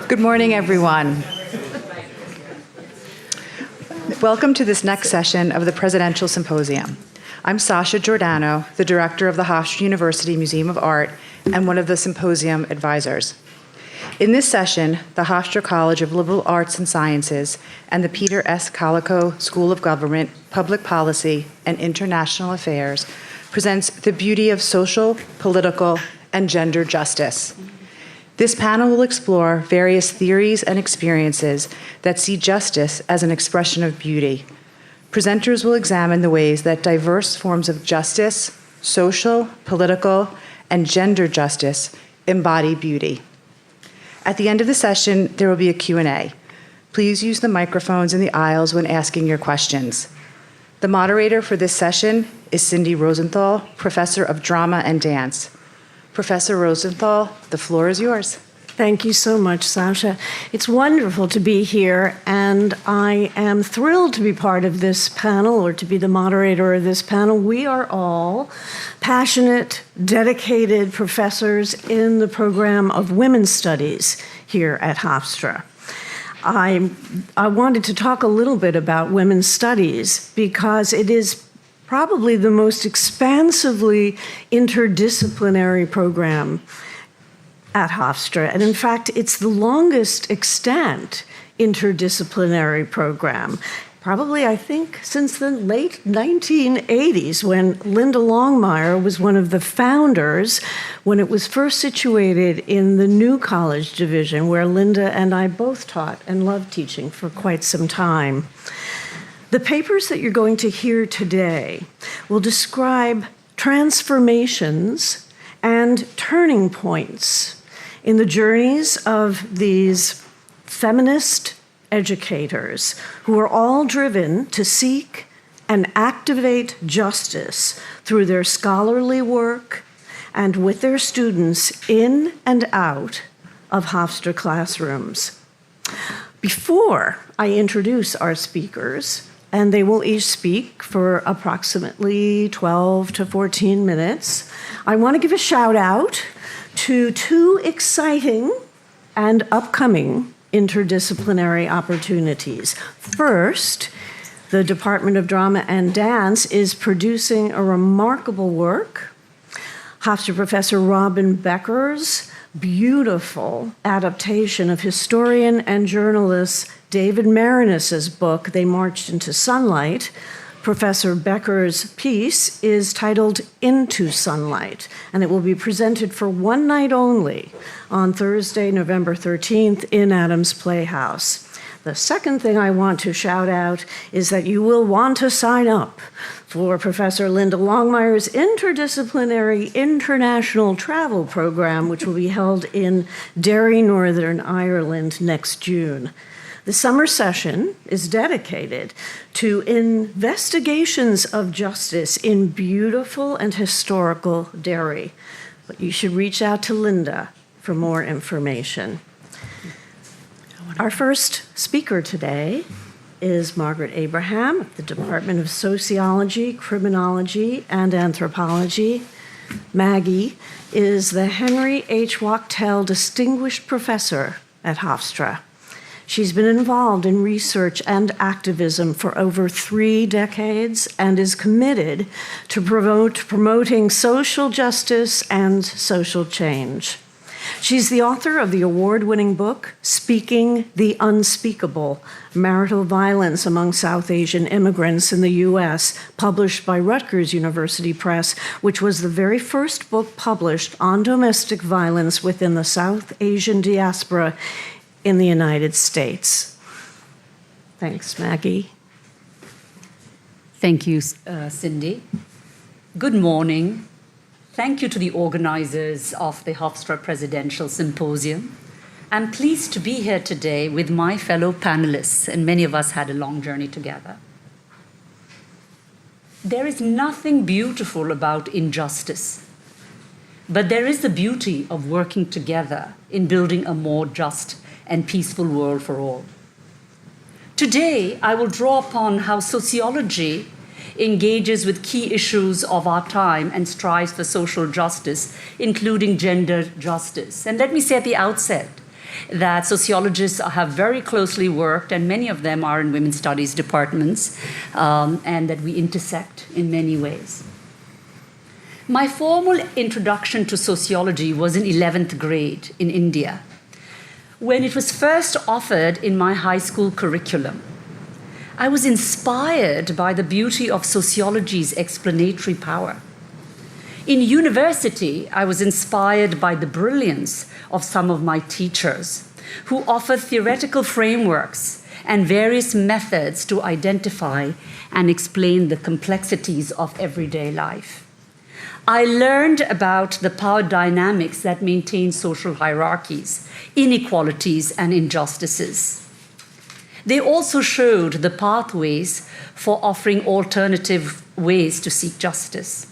Good morning, everyone. Welcome to this next session of the Presidential Symposium. I'm Sasha Giordano, the director of the Hofstra University Museum of Art and one of the symposium advisors. In this session, the Hofstra College of Liberal Arts and Sciences and the Peter S. Kalikow School of Government, Public Policy, and International Affairs presents the beauty of social, political, and gender justice. This panel will explore various theories and experiences that see justice as an expression of beauty. Presenters will examine the ways that diverse forms of justice, social, political, and gender justice embody beauty. At the end of the session, there will be a Q&A. Please use the microphones in the aisles when asking your questions. The moderator for this session is Cindy Rosenthal, Professor of Drama and Dance. Professor Rosenthal, the floor is yours. Thank you so much, Sasha. It's wonderful to be here, and I am thrilled to be part of this panel, or to be the moderator of this panel. We are all passionate, dedicated professors in the program of Women's Studies here at Hofstra. I wanted to talk a little bit about Women's Studies because it is probably the most expansively interdisciplinary program at Hofstra. And in fact, it's the longest extant interdisciplinary program, probably, I think, since the late 1980s, when Linda Longmire was one of the founders, when it was first situated in the New College division, where Linda and I both taught and loved teaching for quite some time. The papers that you're going to hear today will describe transformations and turning points in the journeys of these feminist educators who are all driven to seek and activate justice through their scholarly work and with their students in and out of Hofstra classrooms. Before I introduce our speakers, and they will each speak for approximately 12 to 14 minutes, I want to give a shout out to two exciting and upcoming interdisciplinary opportunities. First, the Department of Drama and Dance is producing a remarkable work. Hofstra Professor Robin Becker's beautiful adaptation of historian and journalist David Marinis's book, They Marched into Sunlight. Professor Becker's piece is titled Into Sunlight, and it will be presented for one night only on Thursday, November 13th in Adams Playhouse. The second thing I want to shout out is that you will want to sign up for Professor Linda Longmire's interdisciplinary international travel program, which will be held in Derry, Northern Ireland next June. The summer session is dedicated to investigations of justice in beautiful and historical Derry. But you should reach out to Linda for more information. Our first speaker today is Margaret Abraham of the Department of Sociology, Criminology, and Anthropology. Maggie is the Henry H. Wachtell Distinguished Professor at Hofstra. She's been involved in research and activism for over 3 decades and is committed to promoting social justice and social change. She's the author of the award-winning book, Speaking the Unspeakable, Marital Violence Among South Asian Immigrants in the U.S., published by Rutgers University Press, which was the very first book published on domestic violence within the South Asian diaspora in the United States. Thanks, Maggie. Thank you, Cindy. Good morning. Thank you to the organizers of the Hofstra Presidential Symposium. I'm pleased to be here today with my fellow panelists, and many of us had a long journey together. There is nothing beautiful about injustice, but there is the beauty of working together in building a more just and peaceful world for all. Today, I will draw upon how sociology engages with key issues of our time and strives for social justice, including gender justice. And let me say at the outset that sociologists have very closely worked, and many of them are in women's studies departments, and that we intersect in many ways. My formal introduction to sociology was in 11th grade in India, when it was first offered in my high school curriculum. I was inspired by the beauty of sociology's explanatory power. In university, I was inspired by the brilliance of some of my teachers, who offered theoretical frameworks and various methods to identify and explain the complexities of everyday life. I learned about the power dynamics that maintain social hierarchies, inequalities, and injustices. They also showed the pathways for offering alternative ways to seek justice.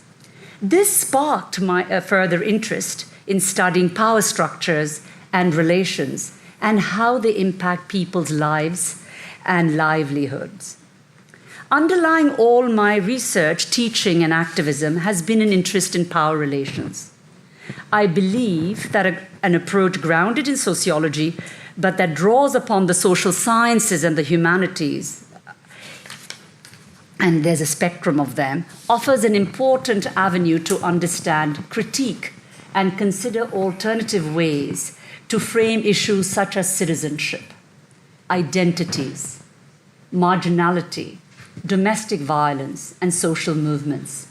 This sparked my further interest in studying power structures and relations and how they impact people's lives and livelihoods. Underlying all my research, teaching, and activism has been an interest in power relations. I believe that an approach grounded in sociology, but that draws upon the social sciences and the humanities, and there's a spectrum of them, offers an important avenue to understand, critique, and consider alternative ways to frame issues such as citizenship, identities, marginality, domestic violence, and social movements.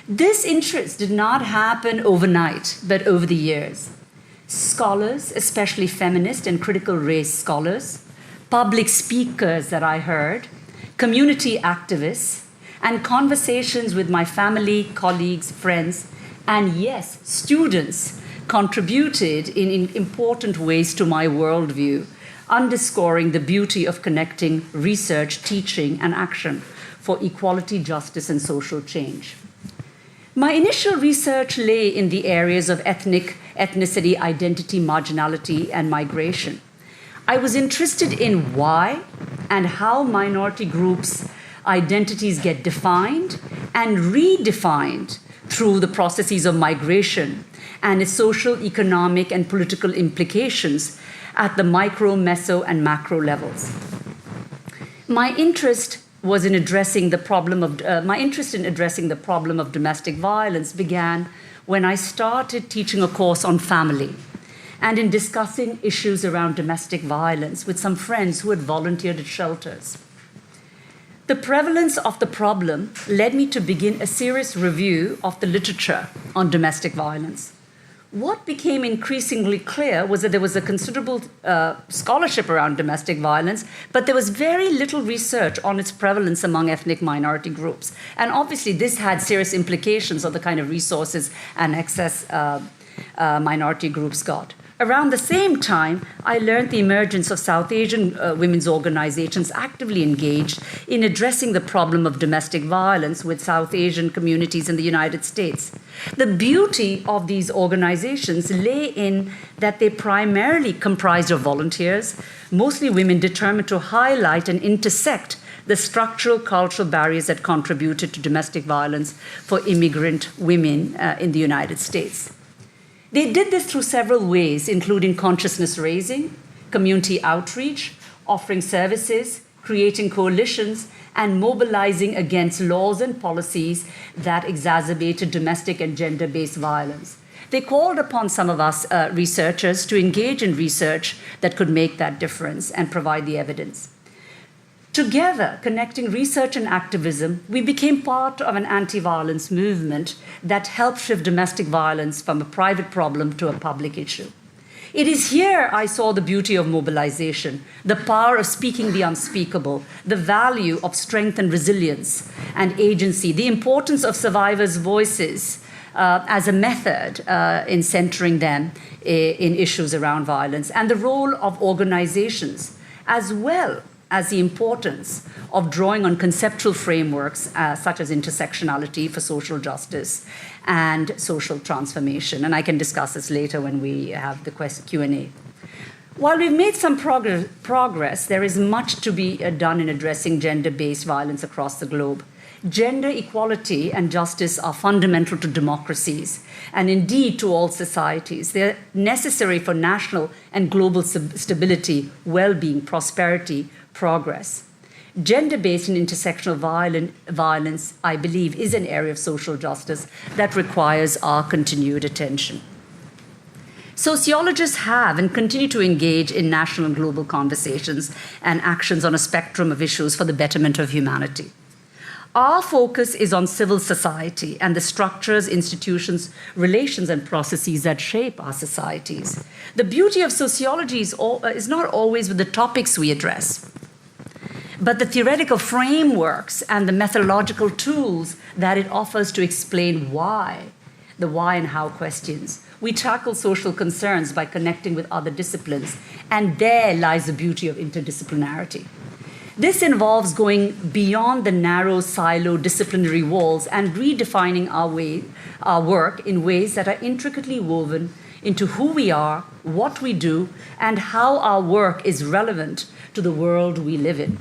This interest did not happen overnight, but over the years. Scholars, especially feminist and critical race scholars, public speakers that I heard, community activists, and conversations with my family, colleagues, friends, and yes, students contributed in important ways to my worldview, underscoring the beauty of connecting research, teaching, and action for equality, justice, and social change. My initial research lay in the areas of ethnicity, identity, marginality, and migration. I was interested in why and how minority groups' identities get defined and redefined through the processes of migration and its social, economic, and political implications at the micro, meso, and macro levels. My interest in addressing the problem of domestic violence began when I started teaching a course on family and in discussing issues around domestic violence with some friends who had volunteered at shelters. The prevalence of the problem led me to begin a serious review of the literature on domestic violence. What became increasingly clear was that there was a considerable scholarship around domestic violence, but there was very little research on its prevalence among ethnic minority groups. And obviously, this had serious implications on the kind of resources and access minority groups got. Around the same time, I learned the emergence of South Asian women's organizations actively engaged in addressing the problem of domestic violence with South Asian communities in the United States. The beauty of these organizations lay in that they primarily comprised of volunteers, mostly women determined to highlight and intersect the structural cultural barriers that contributed to domestic violence for immigrant women in the United States. They did this through several ways, including consciousness raising, community outreach, offering services, creating coalitions, and mobilizing against laws and policies that exacerbated domestic and gender-based violence. They called upon some of us researchers to engage in research that could make that difference and provide the evidence. Together, connecting research and activism, we became part of an anti-violence movement that helped shift domestic violence from a private problem to a public issue. It is here I saw the beauty of mobilization, the power of speaking the unspeakable, the value of strength and resilience and agency, the importance of survivors' voices as a method in centering them in issues around violence, and the role of organizations, as well as the importance of drawing on conceptual frameworks such as intersectionality for social justice and social transformation. And I can discuss this later when we have the Q&A. While we've made some progress, there is much to be done in addressing gender-based violence across the globe. Gender equality and justice are fundamental to democracies and indeed to all societies. They're necessary for national and global stability, well-being, prosperity, progress. Gender-based and intersectional violence, I believe, is an area of social justice that requires our continued attention. Sociologists have and continue to engage in national and global conversations and actions on a spectrum of issues for the betterment of humanity. Our focus is on civil society and the structures, institutions, relations, and processes that shape our societies. The beauty of sociology is not always with the topics we address, but the theoretical frameworks and the methodological tools that it offers to explain why, the why and how questions. We tackle social concerns by connecting with other disciplines, and there lies the beauty of interdisciplinarity. This involves going beyond the narrow silo disciplinary walls and redefining our work in ways that are intricately woven into who we are, what we do, and how our work is relevant to the world we live in.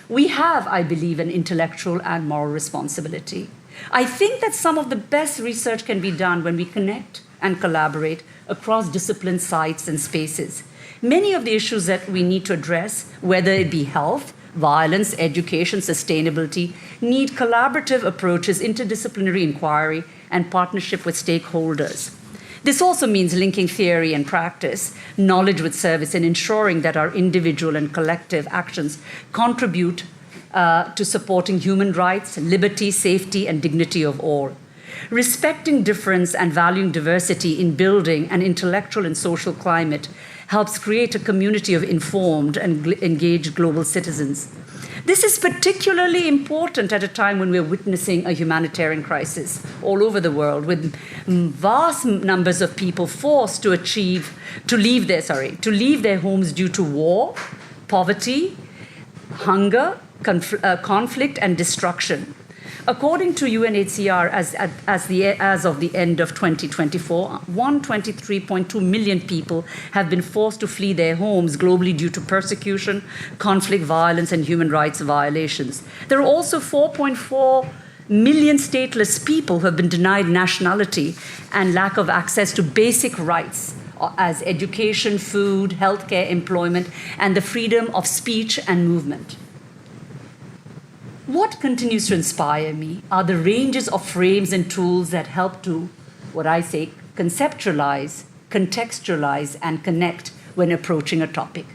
We have, I believe, an intellectual and moral responsibility. I think that some of the best research can be done when we connect and collaborate across discipline sites and spaces. Many of the issues that we need to address, whether it be health, violence, education, sustainability, need collaborative approaches, interdisciplinary inquiry, and partnership with stakeholders. This also means linking theory and practice, knowledge with service, and ensuring that our individual and collective actions contribute to supporting human rights, liberty, safety, and dignity of all. Respecting difference and valuing diversity in building an intellectual and social climate helps create a community of informed and engaged global citizens. This is particularly important at a time when we're witnessing a humanitarian crisis all over the world, with vast numbers of people forced to leave their homes due to war, poverty, hunger, conflict, and destruction. According to UNHCR, as of the end of 2024, 123.2 million people have been forced to flee their homes globally due to persecution, conflict, violence, and human rights violations. There are also 4.4 million stateless people who have been denied nationality and lack of access to basic rights as education, food, healthcare, employment, and the freedom of speech and movement. What continues to inspire me are the ranges of frames and tools that help to, what I say, conceptualize, contextualize, and connect when approaching a topic.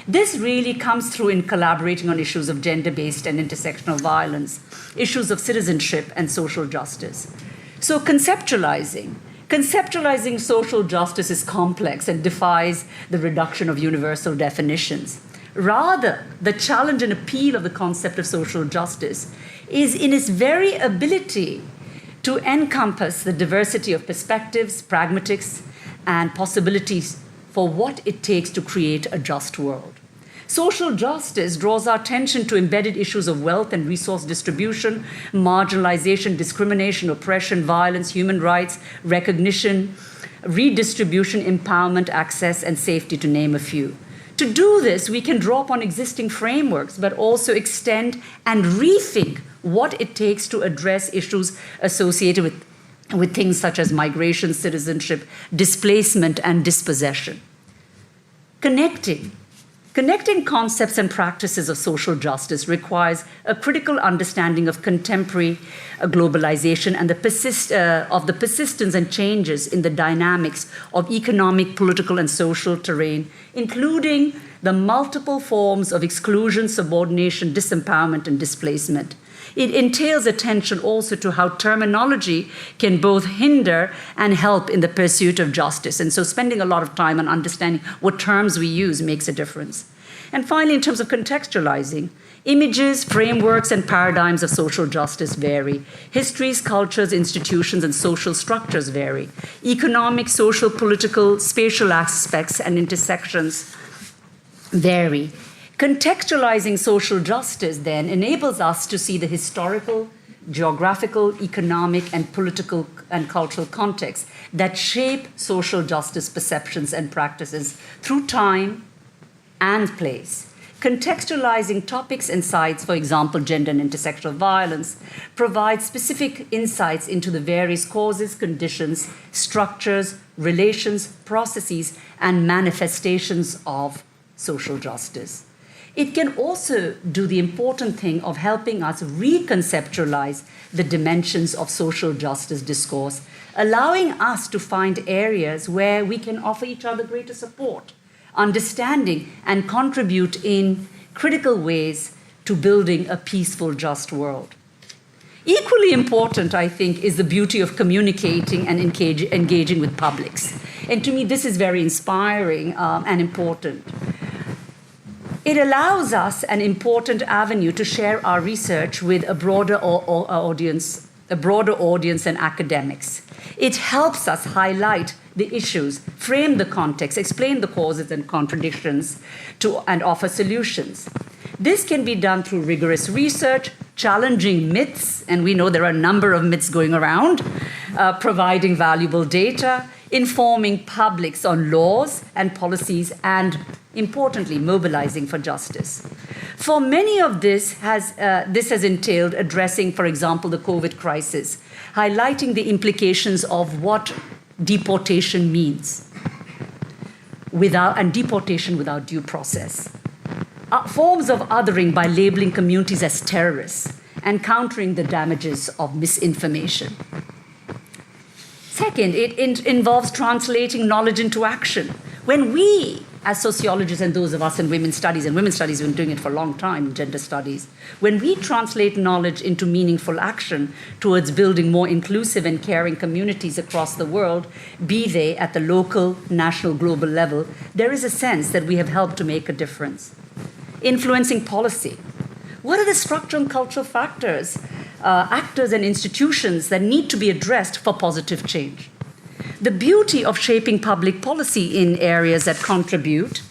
This really comes through in collaborating on issues of gender-based and intersectional violence, issues of citizenship and social justice. So conceptualizing social justice is complex and defies the reduction of universal definitions. Rather, the challenge and appeal of the concept of social justice is in its very ability to encompass the diversity of perspectives, pragmatics, and possibilities for what it takes to create a just world. Social justice draws our attention to embedded issues of wealth and resource distribution, marginalization, discrimination, oppression, violence, human rights, recognition, redistribution, empowerment, access, and safety, to name a few. To do this, we can draw upon existing frameworks, but also extend and rethink what it takes to address issues associated with things such as migration, citizenship, displacement, and dispossession. Connecting concepts and practices of social justice requires a critical understanding of contemporary globalization and of the persistence and changes in the dynamics of economic, political, and social terrain, including the multiple forms of exclusion, subordination, disempowerment, and displacement. It entails attention also to how terminology can both hinder and help in the pursuit of justice. And so spending a lot of time on understanding what terms we use makes a difference. And finally, in terms of contextualizing, images, frameworks, and paradigms of social justice vary. Histories, cultures, institutions, and social structures vary. Economic, social, political, spatial aspects and intersections vary. Contextualizing social justice, then, enables us to see the historical, geographical, economic, and political and cultural contexts that shape social justice perceptions and practices through time and place. Contextualizing topics and sites, for example, gender and intersectional violence, provides specific insights into the various causes, conditions, structures, relations, processes, and manifestations of social justice. It can also do the important thing of helping us reconceptualize the dimensions of social justice discourse, allowing us to find areas where we can offer each other greater support, understanding, and contribute in critical ways to building a peaceful, just world. Equally important, I think, is the beauty of communicating and engaging with publics. And to me, this is very inspiring and important. It allows us an important avenue to share our research with a broader audience and academics. It helps us highlight the issues, frame the context, explain the causes and contradictions, and offer solutions. This can be done through rigorous research, challenging myths, and we know there are a number of myths going around, providing valuable data, informing publics on laws and policies, and importantly, mobilizing for justice. For many of this has entailed addressing, for example, the COVID crisis, highlighting the implications of what deportation means, and deportation without due process. Forms of othering by labeling communities as terrorists and countering the damages of misinformation. Second, it involves translating knowledge into action. When we, as sociologists and those of us in women's studies have been doing it for a long time, gender studies, when we translate knowledge into meaningful action towards building more inclusive and caring communities across the world, be they at the local, national, global level, there is a sense that we have helped to make a difference. Influencing policy. What are the structural and cultural factors, actors and institutions that need to be addressed for positive change? The beauty of shaping public policy in areas that contribute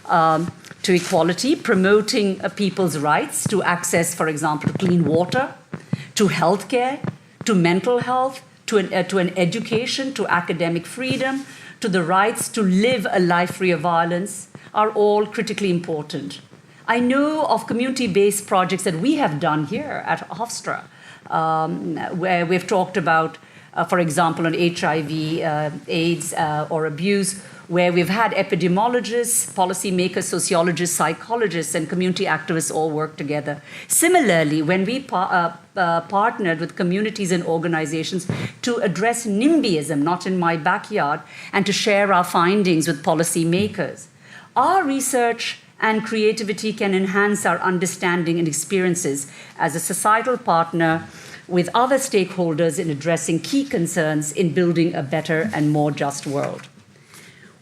to equality, promoting people's rights to access, for example, to clean water, to healthcare, to mental health, to an education, to academic freedom, to the rights to live a life free of violence, are all critically important. I know of community-based projects that we have done here at Hofstra, where we've talked about, for example, on HIV, AIDS, or abuse, where we've had epidemiologists, policymakers, sociologists, psychologists, and community activists all work together. Similarly, when we partnered with communities and organizations to address NIMBYism, not in my backyard, and to share our findings with policymakers, our research and creativity can enhance our understanding and experiences as a societal partner with other stakeholders in addressing key concerns in building a better and more just world.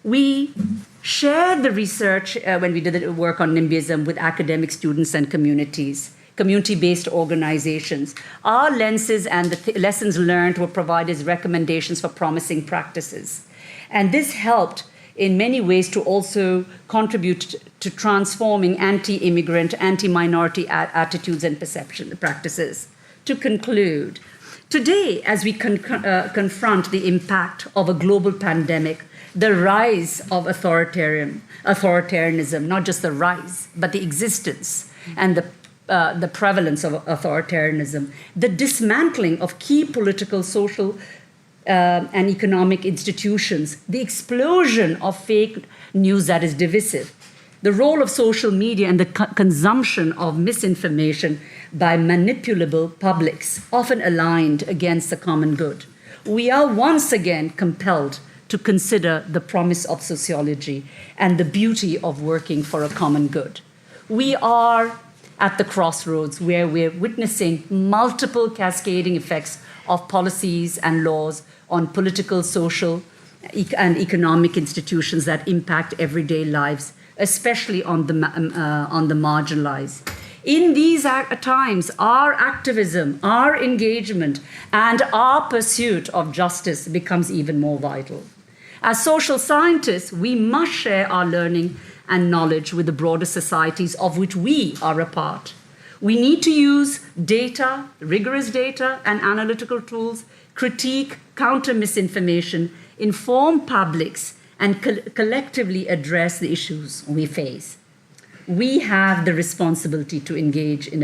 We shared the research when we did the work on NIMBYism with academic students and communities, community-based organizations. Our lenses and the lessons learned were provided as recommendations for promising practices. And this helped in many ways to also contribute to transforming anti-immigrant, anti-minority attitudes and practices. To conclude, today, as we confront the impact of a global pandemic, the rise of authoritarianism, not just the rise, but the existence and the prevalence of authoritarianism, the dismantling of key political, social, and economic institutions, the explosion of fake news that is divisive, the role of social media and the consumption of misinformation by manipulable publics, often aligned against the common good. We are once again compelled to consider the promise of sociology and the beauty of working for a common good. We are at the crossroads where we're witnessing multiple cascading effects of policies and laws on political, social, and economic institutions that impact everyday lives, especially on the marginalized. In these times, our activism, our engagement, and our pursuit of justice becomes even more vital. As social scientists, we must share our learning and knowledge with the broader societies of which we are a part. We need to use data, rigorous data, and analytical tools, critique, counter misinformation, inform publics, and collectively address the issues we face. we have the responsibility to engage in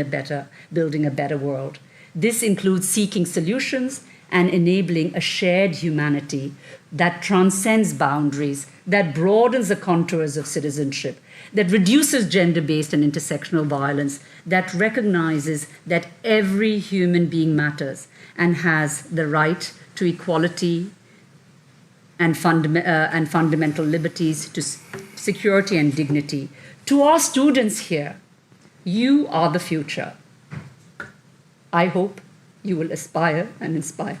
building a better world. This includes seeking solutions and enabling a shared humanity that transcends boundaries, that broadens the contours of citizenship, that reduces gender-based and intersectional violence, that recognizes that every human being matters and has the right to equality and fundamental liberties, to security and dignity. To our students here, you are the future. I hope you will aspire and inspire.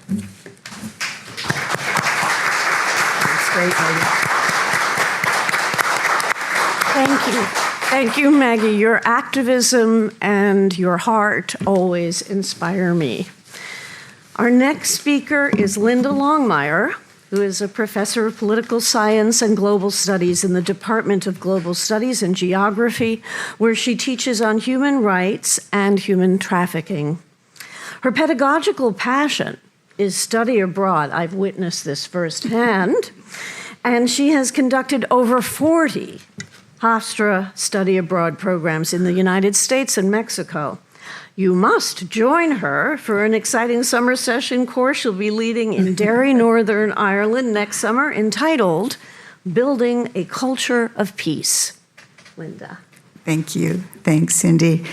Thank you. Thank you, Maggie. Your activism and your heart always inspire me. Our next speaker is Linda Longmire, who is a professor of political science and global studies in the Department of Global Studies and Geography, where she teaches on human rights and human trafficking. Her pedagogical passion is study abroad. I've witnessed this firsthand. And she has conducted over 40 Hofstra study abroad programs in the United States and Mexico. You must join her for an exciting summer session course she'll be leading in Derry, Northern Ireland next summer, entitled Building a Culture of Peace. Linda. Thank you. Thanks, Cindy.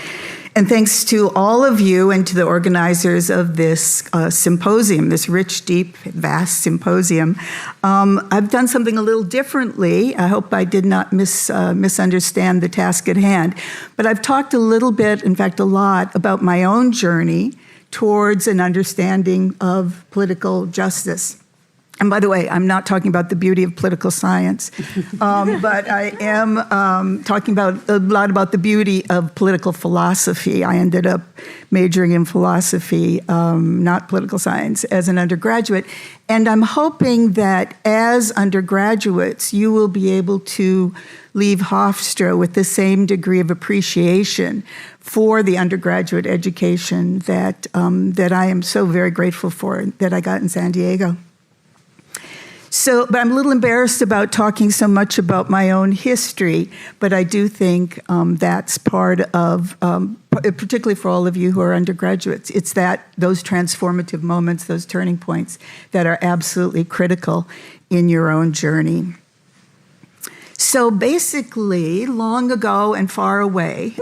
And thanks to all of you and to the organizers of this symposium, this rich, deep, vast symposium. I've done something a little differently. I hope I did not misunderstand the task at hand. But I've talked a little bit, in fact, a lot, about my own journey towards an understanding of political justice. And by the way, I'm not talking about the beauty of political science, but I am talking about a lot about the beauty of political philosophy. I ended up majoring in philosophy, not political science, as an undergraduate. And I'm hoping that as undergraduates, you will be able to leave Hofstra with the same degree of appreciation for the undergraduate education that I am so very grateful for, that I got in San Diego. But I'm a little embarrassed about talking so much about my own history, but I do think that's part of, particularly for all of you who are undergraduates, it's those transformative moments, those turning points that are absolutely critical in your own journey. So basically, long ago and far away,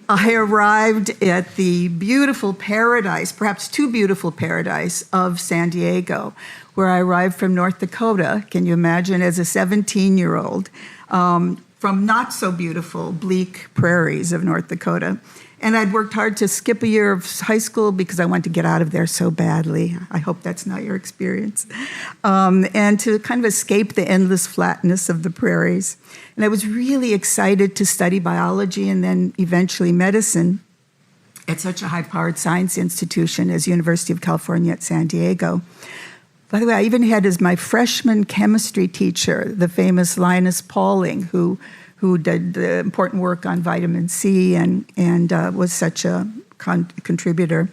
I arrived at the beautiful paradise, perhaps too beautiful paradise of San Diego, where I arrived from North Dakota, can you imagine, as a 17-year-old, from not so beautiful, bleak prairies of North Dakota. And I'd worked hard to skip a year of high school because I wanted to get out of there so badly. I hope that's not your experience. And to kind of escape the endless flatness of the prairies. And I was really excited to study biology and then eventually medicine at such a high-powered science institution as University of California at San Diego. By the way, I even had as my freshman chemistry teacher, the famous Linus Pauling, who did the important work on vitamin C and was such a contributor.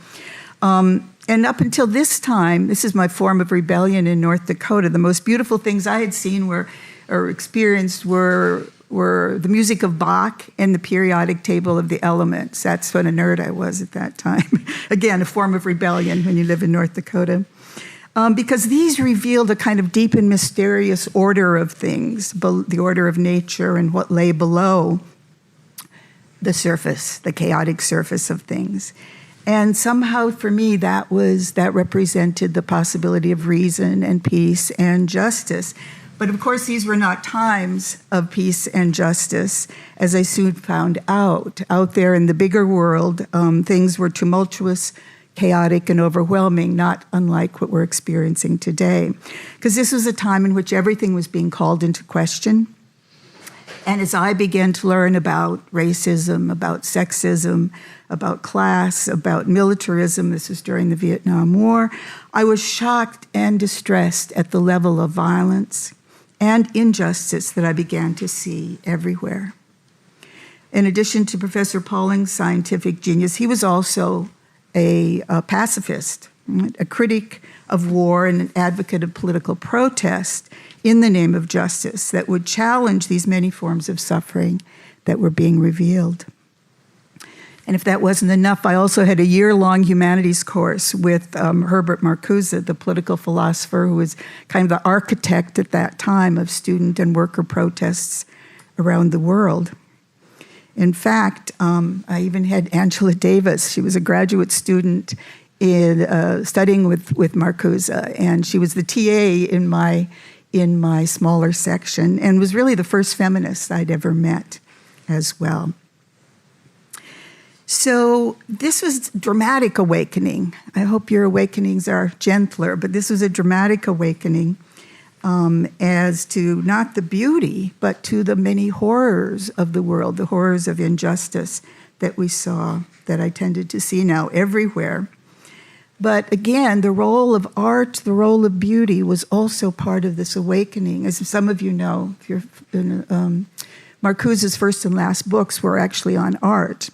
And up until this time, this is my form of rebellion in North Dakota. The most beautiful things I had seen or experienced were the music of Bach and the periodic table of the elements. That's what a nerd I was at that time. Again, a form of rebellion when you live in North Dakota. Because these revealed a kind of deep and mysterious order of things, the order of nature and what lay below the surface, the chaotic surface of things. And somehow for me, that represented the possibility of reason and peace and justice. But of course, these were not times of peace and justice, as I soon found out. Out there in the bigger world, things were tumultuous, chaotic and overwhelming, not unlike what we're experiencing today. Because this was a time in which everything was being called into question. And as I began to learn about racism, about sexism, about class, about militarism, this was during the Vietnam War, I was shocked and distressed at the level of violence and injustice that I began to see everywhere. In addition to Professor Pauling's scientific genius, he was also a pacifist, a critic of war and an advocate of political protest in the name of justice that would challenge these many forms of suffering that were being revealed. And if that wasn't enough, I also had a year-long humanities course with Herbert Marcuse, the political philosopher who was kind of the architect at that time of student and worker protests around the world. In fact, I even had Angela Davis. She was a graduate student studying with Marcuse, and she was the TA in my smaller section, and was really the first feminist I'd ever met as well. So this was a dramatic awakening. I hope your awakenings are gentler, but this was a dramatic awakening as to not the beauty, but to the many horrors of the world, the horrors of injustice that we saw, that I tended to see now everywhere. But again, the role of art, the role of beauty was also part of this awakening. As some of you know, if you're Marcuse's first and last books were actually on art,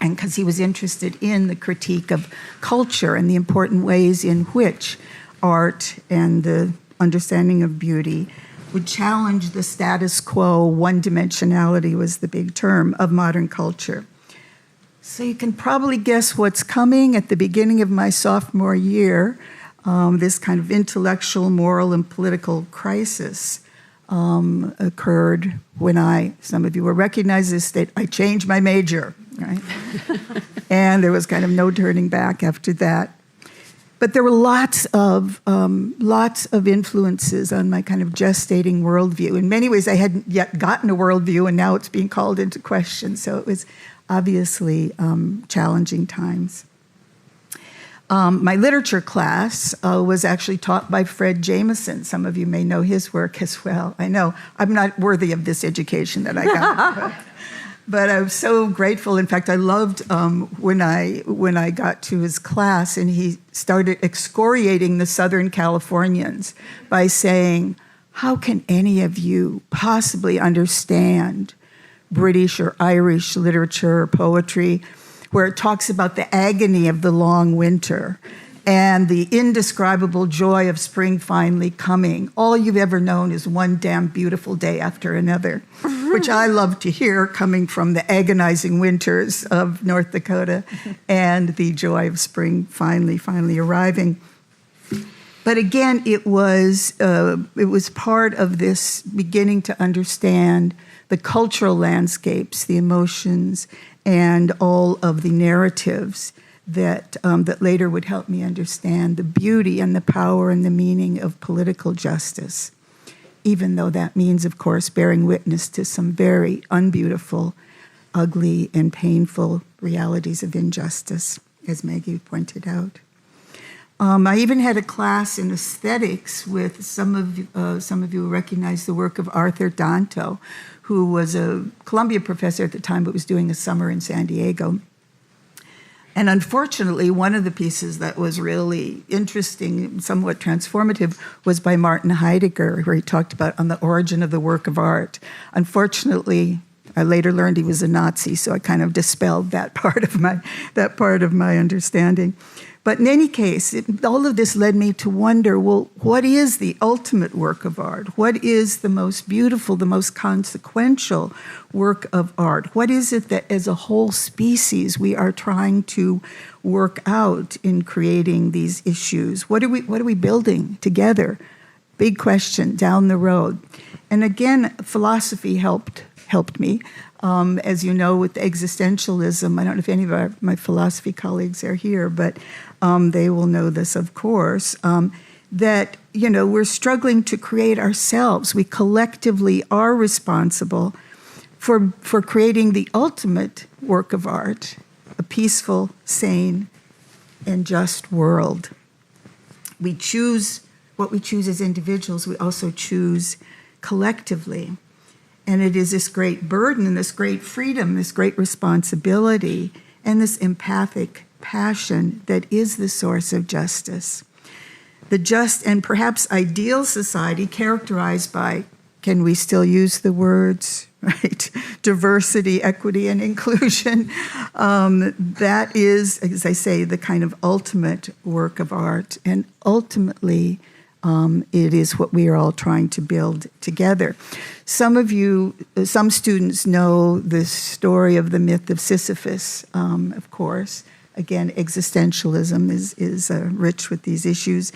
and because he was interested in the critique of culture and the important ways in which art and the understanding of beauty would challenge the status quo. One-dimensionality was the big term of modern culture. So you can probably guess what's coming at the beginning of my sophomore year. This kind of intellectual, moral, and political crisis occurred when some of you will recognize this, that I changed my major, right? And there was kind of no turning back after that. But there were lots of influences on my kind of gestating worldview. In many ways, I hadn't yet gotten a worldview, and now it's being called into question. So it was obviously challenging times. My literature class was actually taught by Fred Jameson. Some of you may know his work as well. I know I'm not worthy of this education that I got, but I was so grateful. In fact, I loved when I got to his class and he started excoriating the Southern Californians by saying, "How can any of you possibly understand British or Irish literature or poetry where it talks about the agony of the long winter and the indescribable joy of spring finally coming? All you've ever known is one damn beautiful day after another," which I love to hear coming from the agonizing winters of North Dakota and the joy of spring finally arriving. But again, it was part of this beginning to understand the cultural landscapes, the emotions, and all of the narratives that later would help me understand the beauty and the power and the meaning of political justice, even though that means, of course, bearing witness to some very unbeautiful, ugly, and painful realities of injustice, as Maggie pointed out. I even had a class in aesthetics with some of you recognize the work of Arthur Danto, who was a Columbia professor at the time, but was doing a summer in San Diego. And unfortunately, one of the pieces that was really interesting, somewhat transformative, was by Martin Heidegger, where he talked about on the origin of the work of art. Unfortunately, I later learned he was a Nazi, so I kind of dispelled that part of my understanding. But in any case, all of this led me to wonder, well, what is the ultimate work of art? What is the most beautiful, the most consequential work of art? What is it that as a whole species we are trying to work out in creating these issues? What are we building together? Big question down the road. And again, philosophy helped me. As you know, with existentialism, I don't know if any of my philosophy colleagues are here, but they will know this, of course, that, we're struggling to create ourselves. We collectively are responsible for creating the ultimate work of art, a peaceful, sane, and just world. We choose what we choose as individuals. We also choose collectively. And it is this great burden and this great freedom, this great responsibility, and this empathic passion that is the source of justice. The just and perhaps ideal society characterized by, can we still use the words, right? Diversity, equity, and inclusion. That is, as I say, the kind of ultimate work of art. And ultimately, It is what we are all trying to build together. Some students know the story of the myth of Sisyphus, of course. Again, existentialism is rich with these issues,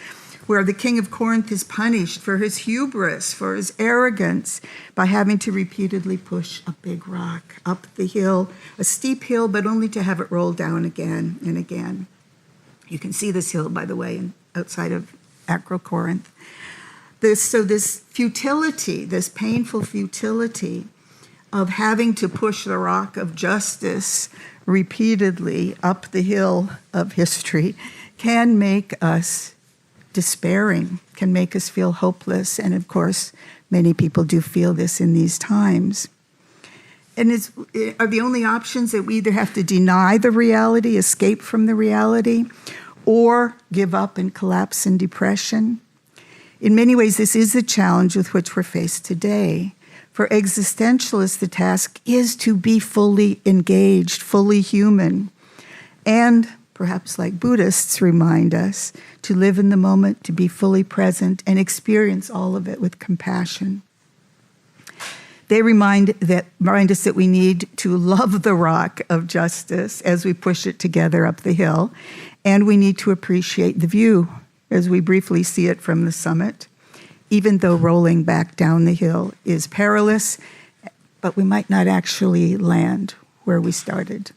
where the king of Corinth is punished for his hubris, for his arrogance, by having to repeatedly push a big rock up the hill, a steep hill, but only to have it roll down again and again. You can see this hill, by the way, outside of Corinth. This futility, this painful futility of having to push the rock of justice repeatedly up the hill of history can make us despairing, can make us feel hopeless. And of course, many people do feel this in these times. And are the only options that we either have to deny the reality, escape from the reality, or give up and collapse in depression? In many ways, this is the challenge with which we're faced today. For existentialists, the task is to be fully engaged, fully human, and perhaps like Buddhists remind us, to live in the moment, to be fully present, and experience all of it with compassion. They remind us that we need to love the rock of justice as we push it together up the hill, and we need to appreciate the view as we briefly see it from the summit, even though rolling back down the hill is perilous, but we might not actually land where we started.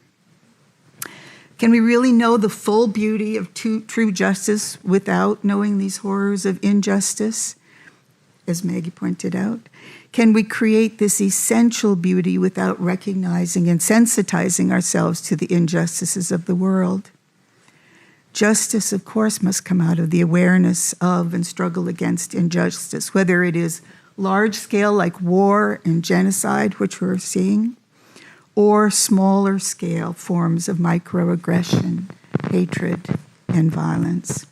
Can we really know the full beauty of true justice without knowing these horrors of injustice, as Maggie pointed out? Can we create this essential beauty without recognizing and sensitizing ourselves to the injustices of the world? Justice, of course, must come out of the awareness of and struggle against injustice, whether it is large scale like war and genocide, which we're seeing, or smaller scale forms of microaggression, hatred, and violence.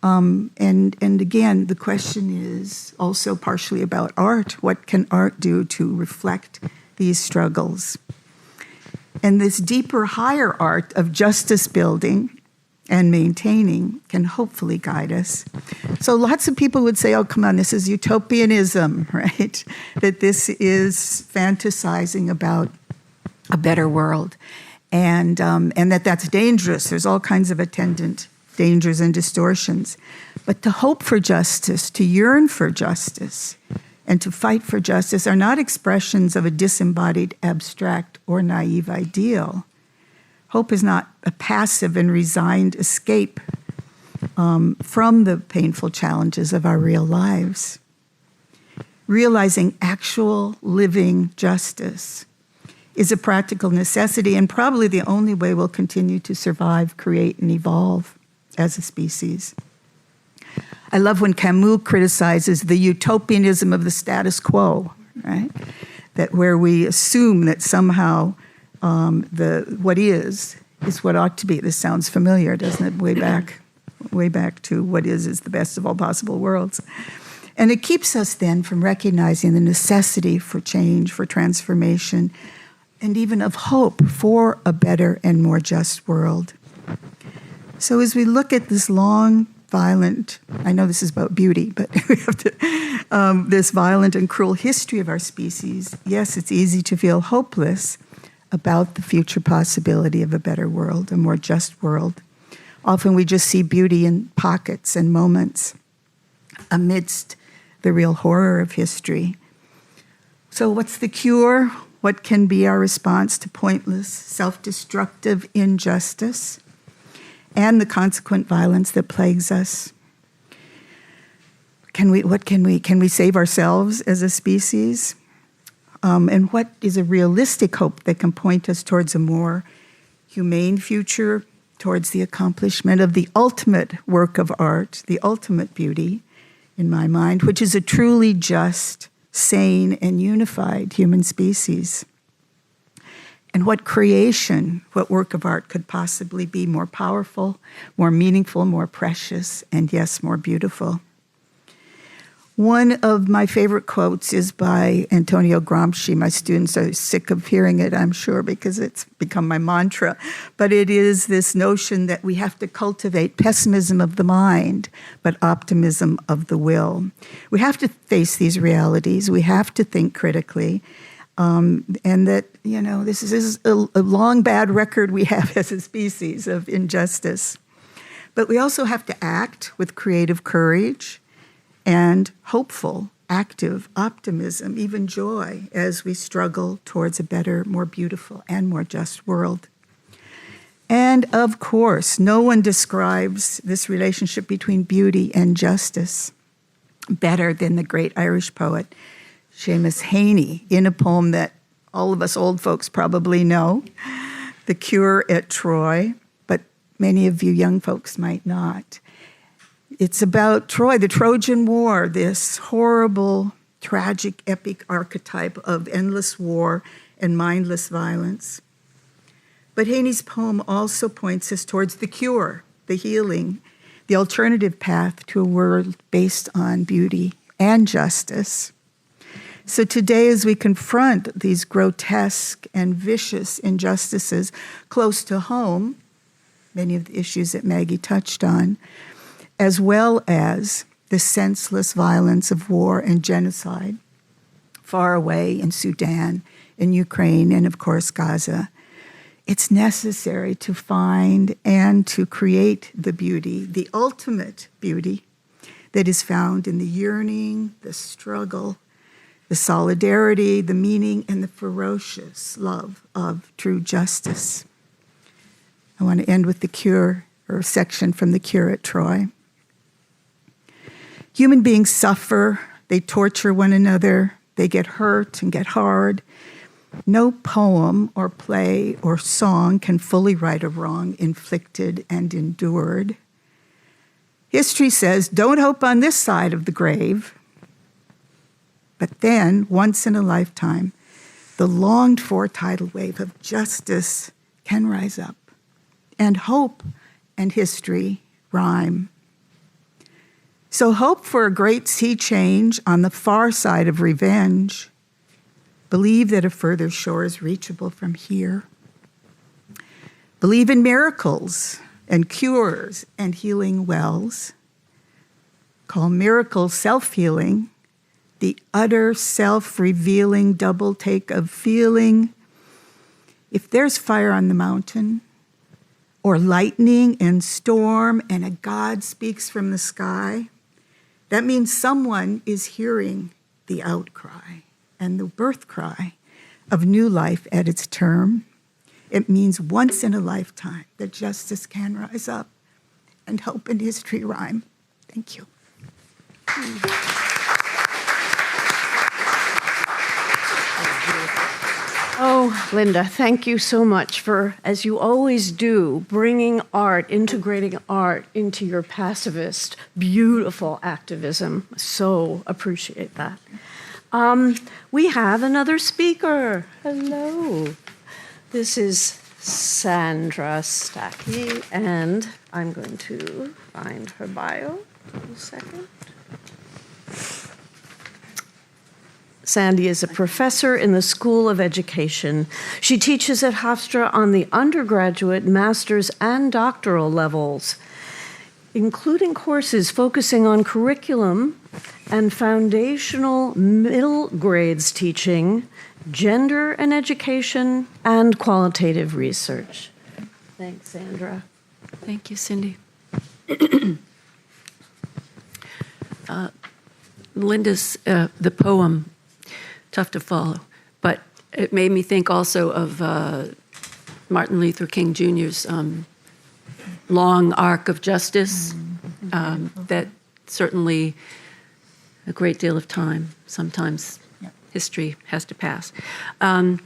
And again, the question is also partially about art. What can art do to reflect these struggles? And this deeper, higher art of justice building and maintaining can hopefully guide us. So lots of people would say, oh, come on, this is utopianism, right? That this is fantasizing about a better world, and that's dangerous. There's all kinds of attendant dangers and distortions. But to hope for justice, to yearn for justice, and to fight for justice are not expressions of a disembodied, abstract, or naive ideal. Hope is not a passive and resigned escape from the painful challenges of our real lives. Realizing actual living justice is a practical necessity and probably the only way we'll continue to survive, create, and evolve as a species. I love when Camus criticizes the utopianism of the status quo, right? That where we assume that somehow what is what ought to be. This sounds familiar, doesn't it? Way back to what is the best of all possible worlds. And it keeps us then from recognizing the necessity for change, for transformation, and even of hope for a better and more just world. So as we look at this long, violent, I know this is about beauty, but we have to, this violent and cruel history of our species, yes, it's easy to feel hopeless about the future possibility of a better world, a more just world. Often we just see beauty in pockets and moments amidst the real horror of history. So what's the cure? What can be our response to pointless, self-destructive injustice and the consequent violence that plagues us? Can we save ourselves as a species? And what is a realistic hope that can point us towards a more humane future, towards the accomplishment of the ultimate work of art, the ultimate beauty, in my mind, which is a truly just, sane, and unified human species? And what creation, what work of art could possibly be more powerful, more meaningful, more precious, and yes, more beautiful? One of my favorite quotes is by Antonio Gramsci. My students are sick of hearing it, I'm sure, because it's become my mantra. But it is this notion that we have to cultivate pessimism of the mind, but optimism of the will. We have to face these realities. We have to think critically. And that, this is a long bad record we have as a species of injustice. But we also have to act with creative courage and hopeful, active optimism, even joy, as we struggle towards a better, more beautiful, and more just world. And of course, no one describes this relationship between beauty and justice better than the great Irish poet Seamus Heaney in a poem that all of us old folks probably know, The Cure at Troy, but many of you young folks might not. It's about Troy, the Trojan War, this horrible, tragic, epic archetype of endless war and mindless violence. But Heaney's poem also points us towards the cure, the healing, the alternative path to a world based on beauty and justice. So today, as we confront these grotesque and vicious injustices close to home, many of the issues that Maggie touched on, as well as the senseless violence of war and genocide far away in Sudan, in Ukraine, and of course Gaza, it's necessary to find and to create the beauty, the ultimate beauty that is found in the yearning, the struggle, the solidarity, the meaning, and the ferocious love of true justice. I want to end with the cure, or a section from The Cure at Troy. Human beings suffer, they torture one another, they get hurt and get hard. No poem or play or song can fully right a wrong inflicted and endured. History says, don't hope on this side of the grave. But then, once in a lifetime, the longed-for tidal wave of justice can rise up, and hope and history rhyme. So hope for a great sea change on the far side of revenge. Believe that a further shore is reachable from here. Believe in miracles and cures and healing wells. Call miracles self-healing, the utter self-revealing double take of feeling. If there's fire on the mountain, or lightning and storm, and a God speaks from the sky, that means someone is hearing the outcry and the birth cry of new life at its term. It means once in a lifetime that justice can rise up and hope and history rhyme. Thank you. Oh, Linda, thank you so much for, as you always do, bringing art, integrating art into your pacifist, beautiful activism. So appreciate that. We have another speaker. Hello. This is Sandra Stacky, and I'm going to find her bio in a second. Sandy is a professor in the School of Education. She teaches at Hofstra on the undergraduate, master's, and doctoral levels, including courses focusing on curriculum and foundational middle grades teaching, gender and education, and qualitative research. Thanks, Sandra. Thank you, Cindy. Linda's, the poem, tough to follow, but it made me think also of Martin Luther King Jr.'s long arc of justice, that certainly a great deal of time, sometimes history has to pass. And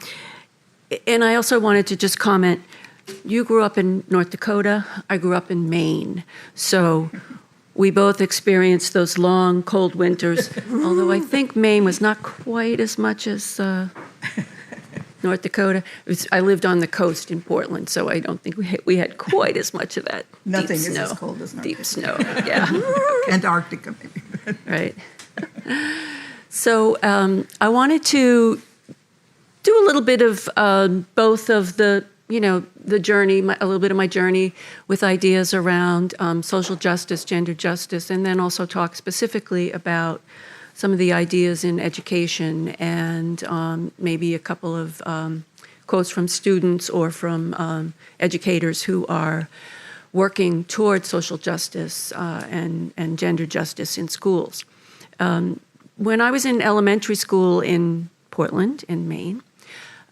I also wanted to just comment, you grew up in North Dakota, I grew up in Maine, so we both experienced those long, cold winters, although I think Maine was not quite as much as North Dakota. I lived on the coast in Portland, so I don't think we had quite as much of that Nothing deep is snow. as cold as North Deep snow, yeah. Antarctica, maybe. Right. So I wanted to do a little bit of both of the, the journey, a little bit of my journey with ideas around social justice, gender justice, and then also talk specifically about some of the ideas in education and maybe a couple of quotes from students or from educators who are working towards social justice and gender justice in schools. When I was in elementary school in Portland, in Maine,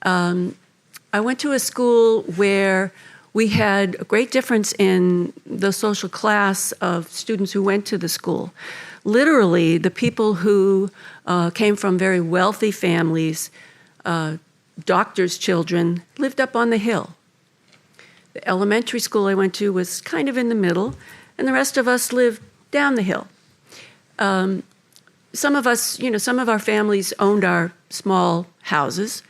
I went to a school where we had a great difference in the social class of students who went to the school. Literally, the people who came from very wealthy families, doctors' children, lived up on the hill. The elementary school I went to was kind of in the middle, and the rest of us lived down the hill. Some of us, some of our families owned our small houses,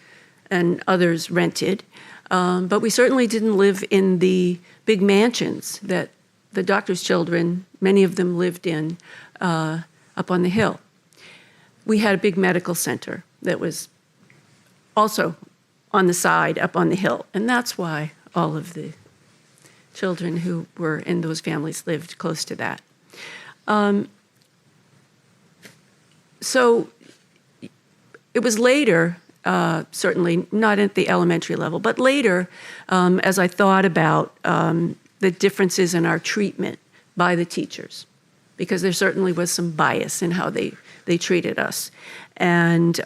and others rented, but we certainly didn't live in the big mansions that the doctor's children, many of them lived in, up on the hill. We had a big medical center that was also on the side up on the hill, and that's why all of the children who were in those families lived close to that. So it was later, certainly not at the elementary level, but later, as I thought about the differences in our treatment by the teachers, because there certainly was some bias in how they treated us. And,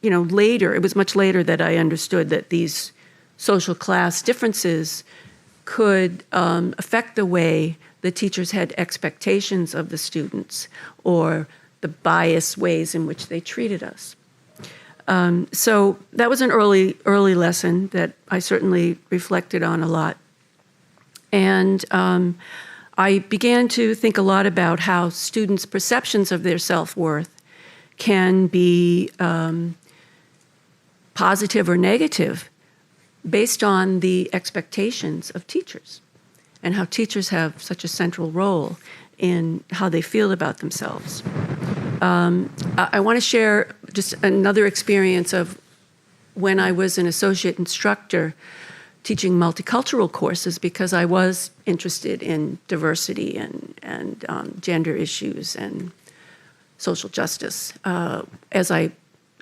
later, it was much later that I understood that these social class differences could affect the way the teachers had expectations of the students or the biased ways in which they treated us. So that was an early lesson that I certainly reflected on a lot. And I began to think a lot about how students' perceptions of their self-worth can be positive or negative based on the expectations of teachers and how teachers have such a central role in how they feel about themselves. I want to share just another experience of when I was an associate instructor teaching multicultural courses, because I was interested in diversity and gender issues and social justice as I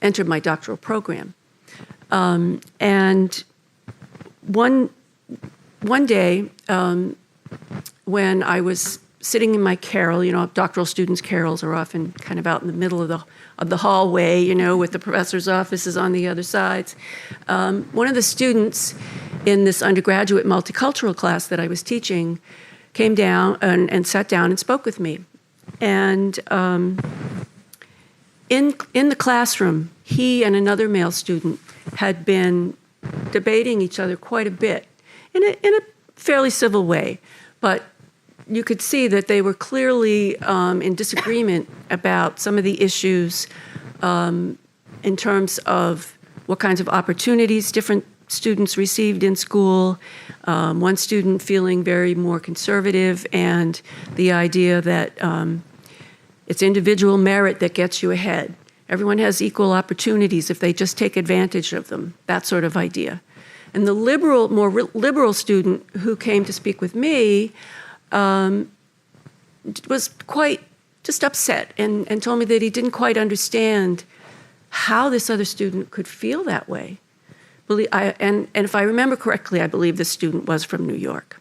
entered my doctoral program. And one day when I was sitting in my carrel, doctoral students' carrels are often kind of out in the middle of the hallway, with the professor's offices on the other sides. One of the students in this undergraduate multicultural class that I was teaching came down and sat down and spoke with me. And in the classroom, he and another male student had been debating each other quite a bit in a fairly civil way, but you could see that they were clearly in disagreement about some of the issues in terms of what kinds of opportunities different students received in school, one student feeling very more conservative, and the idea that it's individual merit that gets you ahead. Everyone has equal opportunities if they just take advantage of them, that sort of idea. And the more liberal student who came to speak with me was quite just upset and told me that he didn't quite understand how this other student could feel that way. And if I remember correctly, I believe this student was from New York.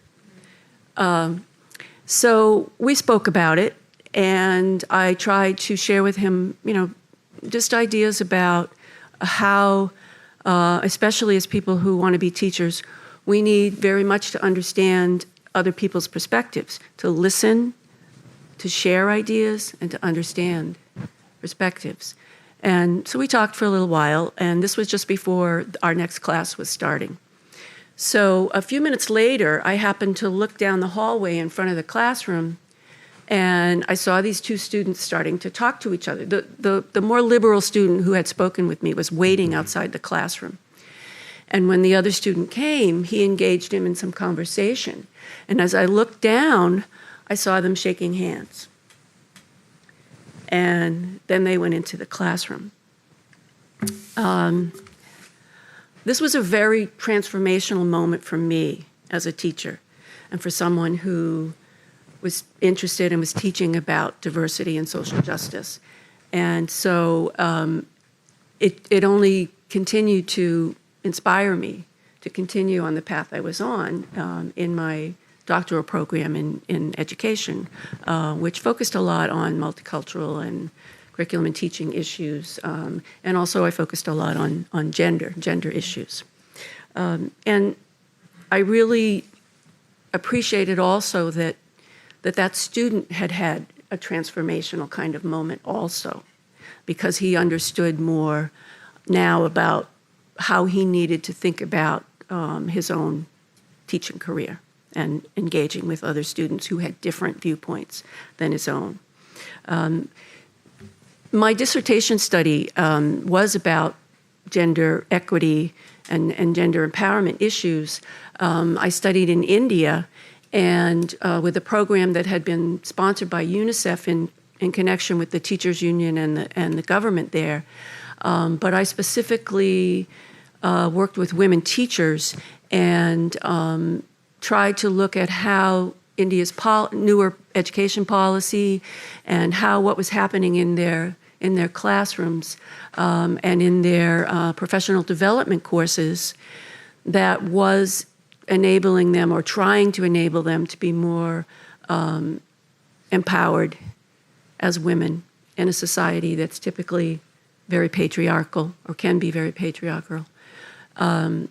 So we spoke about it, and I tried to share with him, just ideas about how, especially as people who want to be teachers, we need very much to understand other people's perspectives, to listen, to share ideas, and to understand perspectives. And so we talked for a little while, and this was just before our next class was starting. So a few minutes later, I happened to look down the hallway in front of the classroom, and I saw these two students starting to talk to each other. The more liberal student who had spoken with me was waiting outside the classroom. And when the other student came, he engaged him in some conversation. And as I looked down, I saw them shaking hands. and then they went into the classroom. This was a very transformational moment for me as a teacher and for someone who was interested and was teaching about diversity and social justice. And so it only continued to inspire me to continue on the path I was on in my doctoral program in education, which focused a lot on multicultural and curriculum and teaching issues. And also I focused a lot on gender issues. And I really appreciated also that student had a transformational kind of moment also, because he understood more now about how he needed to think about his own teaching career and engaging with other students who had different viewpoints than his own. My dissertation study was about gender equity and gender empowerment issues. I studied in India and with a program that had been sponsored by UNICEF in connection with the teachers union and the government there. But I specifically worked with women teachers and tried to look at how India's newer education policy and what was happening in their classrooms and in their professional development courses that was enabling them or trying to enable them to be more empowered as women in a society that's typically very patriarchal or can be very patriarchal. And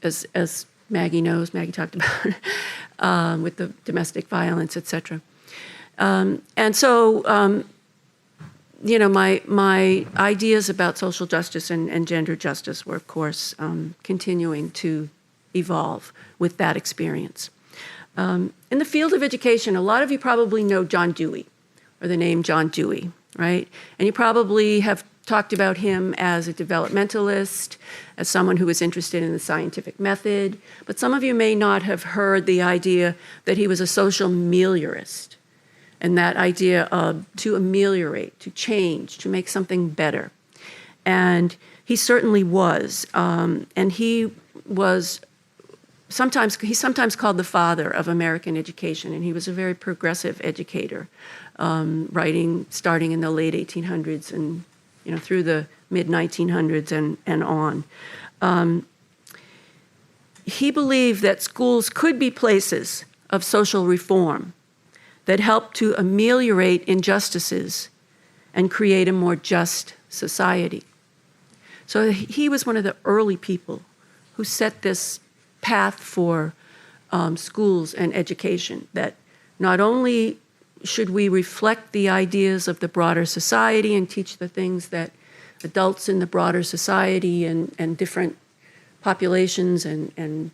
as Maggie knows, Maggie talked about with the domestic violence, et cetera. And so, my ideas about social justice and gender justice were, of course, continuing to evolve with that experience. In the field of education, a lot of you probably know John Dewey, or the name John Dewey, right? And you probably have talked about him as a developmentalist, as someone who was interested in the scientific method, but some of you may not have heard the idea that he was a social meliorist, and that idea of to ameliorate, to change, to make something better. And he certainly was, and he was sometimes called the father of American education, and he was a very progressive educator, writing starting in the late 1800s and through the mid-1900s and on. He believed that schools could be places of social reform that help to ameliorate injustices and create a more just society. So he was one of the early people who set this path for schools and education, that not only should we reflect the ideas of the broader society and teach the things that adults in the broader society and different populations and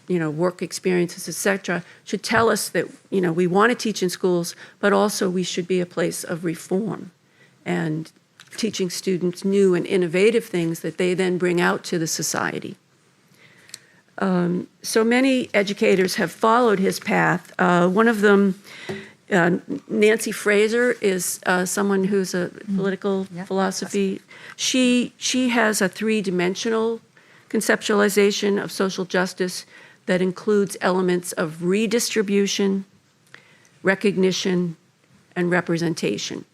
work experiences, et cetera, should tell us that, we want to teach in schools, but also we should be a place of reform and teaching students new and innovative things that they then bring out to the society. So many educators have followed his path. One of them, Nancy Fraser, is someone who's a political philosophy. She has a three-dimensional conceptualization of social justice that includes elements of redistribution, recognition, and representation.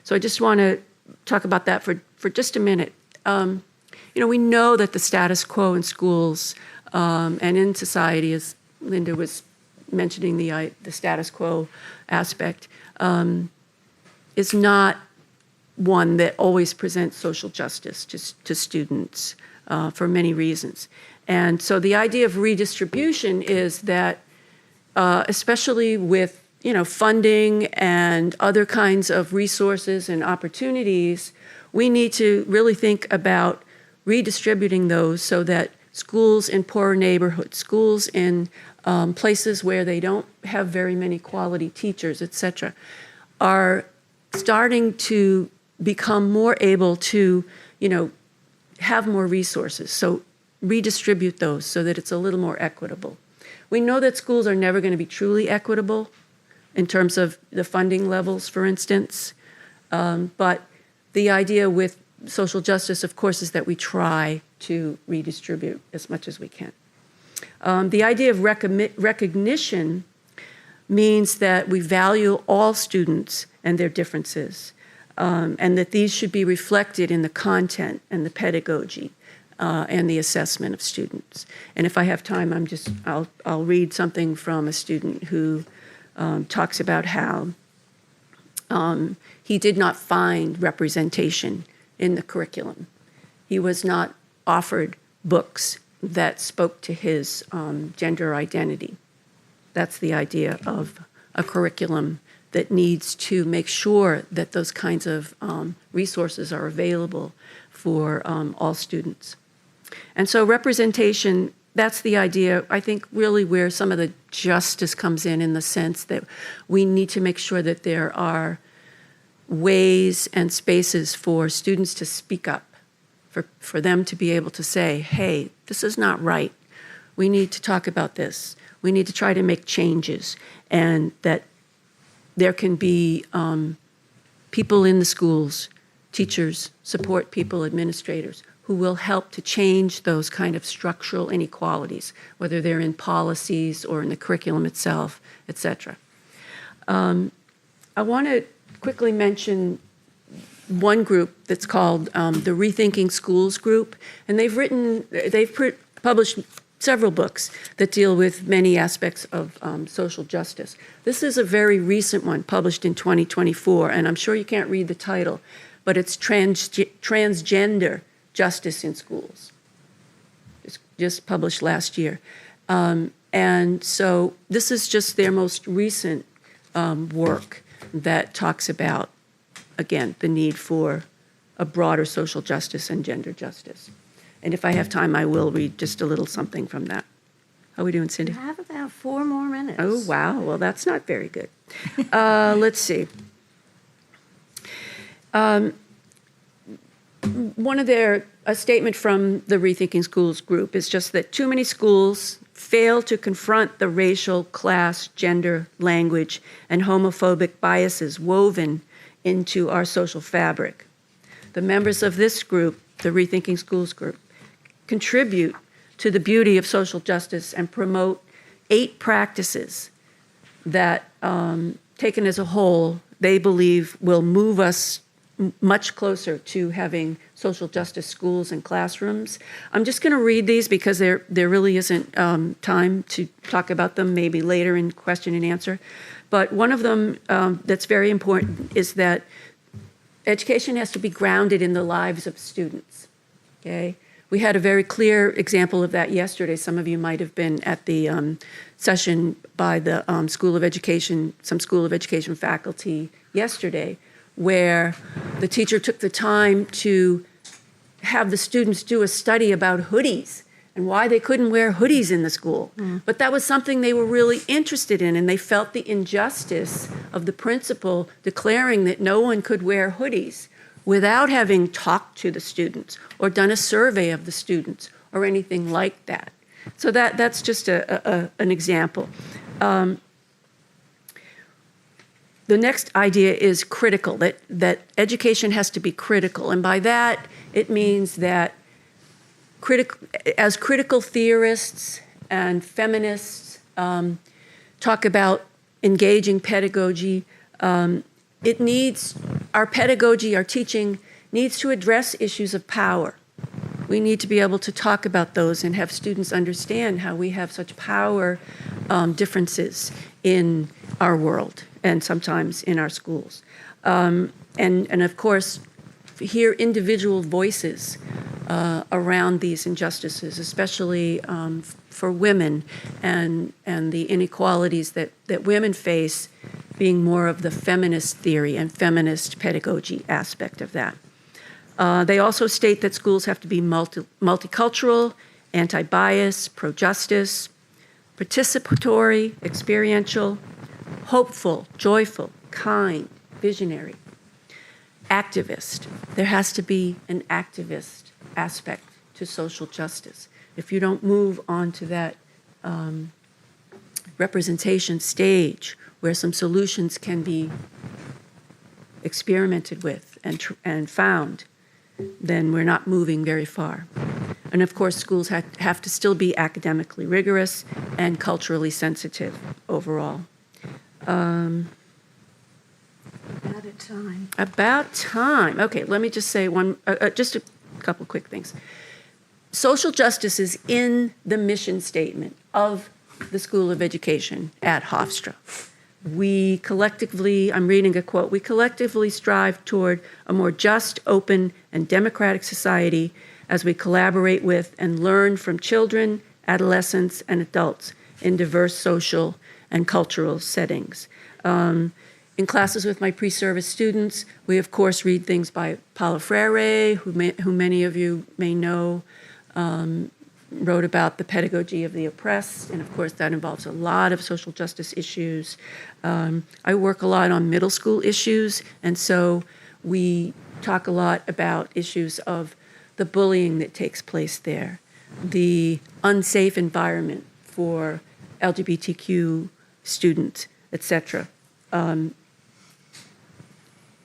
So I just want to talk about that for just a minute. We know that the status quo in schools and in society, as Linda was mentioning the status quo aspect, is not one that always presents social justice to students for many reasons. And so the idea of redistribution is that, especially with funding and other kinds of resources and opportunities, we need to really think about redistributing those so that schools in poorer neighborhoods, schools in places where they don't have very many quality teachers, et cetera, are starting to become more able to, have more resources. So redistribute those so that it's a little more equitable. We know that schools are never going to be truly equitable in terms of the funding levels, for instance. But the idea with social justice, of course, is that we try to redistribute as much as we can. The idea of recognition means that we value all students and their differences, and that these should be reflected in the content and the pedagogy and the assessment of students. And if I have time, I'll read something from a student who talks about how he did not find representation in the curriculum. He was not offered books that spoke to his gender identity. That's the idea of a curriculum that needs to make sure that those kinds of resources are available for all students. And so representation, that's the idea, I think, really where some of the justice comes in the sense that we need to make sure that there are ways and spaces for students to speak up, for them to be able to say, hey, this is not right. We need to talk about this. We need to try to make changes, and that there can be people in the schools, teachers, support people, administrators, who will help to change those kind of structural inequalities, whether they're in policies or in the curriculum itself, et cetera. I want to quickly mention one group that's called the Rethinking Schools group, and they've published several books that deal with many aspects of social justice. This is a very recent one, published in 2024, and I'm sure you can't read the title, but it's Transgender Justice in Schools. It's just published last year. And so this is just their most recent work that talks about, again, the need for a broader social justice and gender justice. And if I have time, I will read just a little something from that. How are we doing, Cindy? You have about 4 more minutes. Oh, wow. Well, that's not very good. Let's see. A statement from the Rethinking Schools group is just that too many schools fail to confront the racial, class, gender, language, and homophobic biases woven into our social fabric. The members of this group, the Rethinking Schools group, contribute to the beauty of social justice and promote 8 practices that, taken as a whole, they believe will move us much closer to having social justice schools and classrooms. I'm just going to read these because there really isn't time to talk about them, maybe later in question and answer. But one of them that's very important is that education has to be grounded in the lives of students, okay? We had a very clear example of that yesterday. Some of you might have been at the session by the School of Education, some School of Education faculty yesterday, where the teacher took the time to have the students do a study about hoodies and why they couldn't wear hoodies in the school. But that was something they were really interested in, and they felt the injustice of the principal declaring that no one could wear hoodies without having talked to the students or done a survey of the students or anything like that. So that's just an example. The next idea is critical, that education has to be critical. And by that, it means that as critical theorists and feminists talk about engaging pedagogy, our pedagogy, our teaching, needs to address issues of power. We need to be able to talk about those and have students understand how we have such power differences in our world and sometimes in our schools. And of course, hear individual voices around these injustices, especially for women and the inequalities that women face, being more of the feminist theory and feminist pedagogy aspect of that. They also state that schools have to be multicultural, anti-bias, pro-justice, participatory, experiential, hopeful, joyful, kind, visionary, activist. There has to be an activist aspect to social justice. If you don't move on to that representation stage where some solutions can be experimented with and found, then we're not moving very far. And of course, schools have to still be academically rigorous and culturally sensitive overall. About time. About time. Okay, let me just say just a couple quick things. Social justice is in the mission statement of the School of Education at Hofstra. We collectively, I'm reading a quote, we collectively strive toward a more just, open, and democratic society as we collaborate with and learn from children, adolescents, and adults in diverse social and cultural settings. In classes with my pre-service students, we of course read things by Paulo Freire, who many of you may know, wrote about the pedagogy of the oppressed, and of course that involves a lot of social justice issues. I work a lot on middle school issues, and so we talk a lot about issues of the bullying that takes place there, the unsafe environment for LGBTQ students, etc. The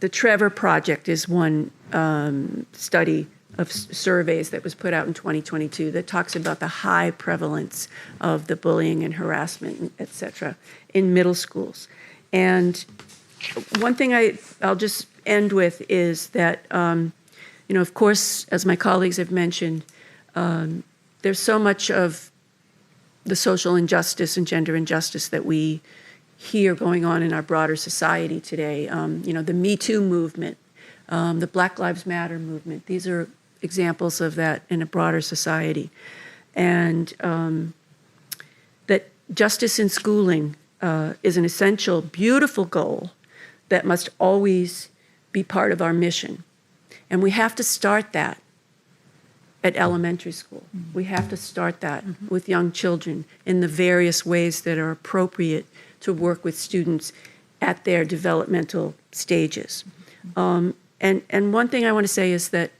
Trevor Project is one study of surveys that was put out in 2022 that talks about the high prevalence of the bullying and harassment, et cetera, in middle schools. And one thing I'll just end with is that, of course, as my colleagues have mentioned, there's so much of the social injustice and gender injustice that we hear going on in our broader society today. The Me Too movement, the Black Lives Matter movement. These are examples of that in a broader society. And that justice in schooling is an essential, beautiful goal that must always be part of our mission. And we have to start that at elementary school. We have to start that with young children in the various ways that are appropriate to work with students at their developmental stages. And one thing I want to say is that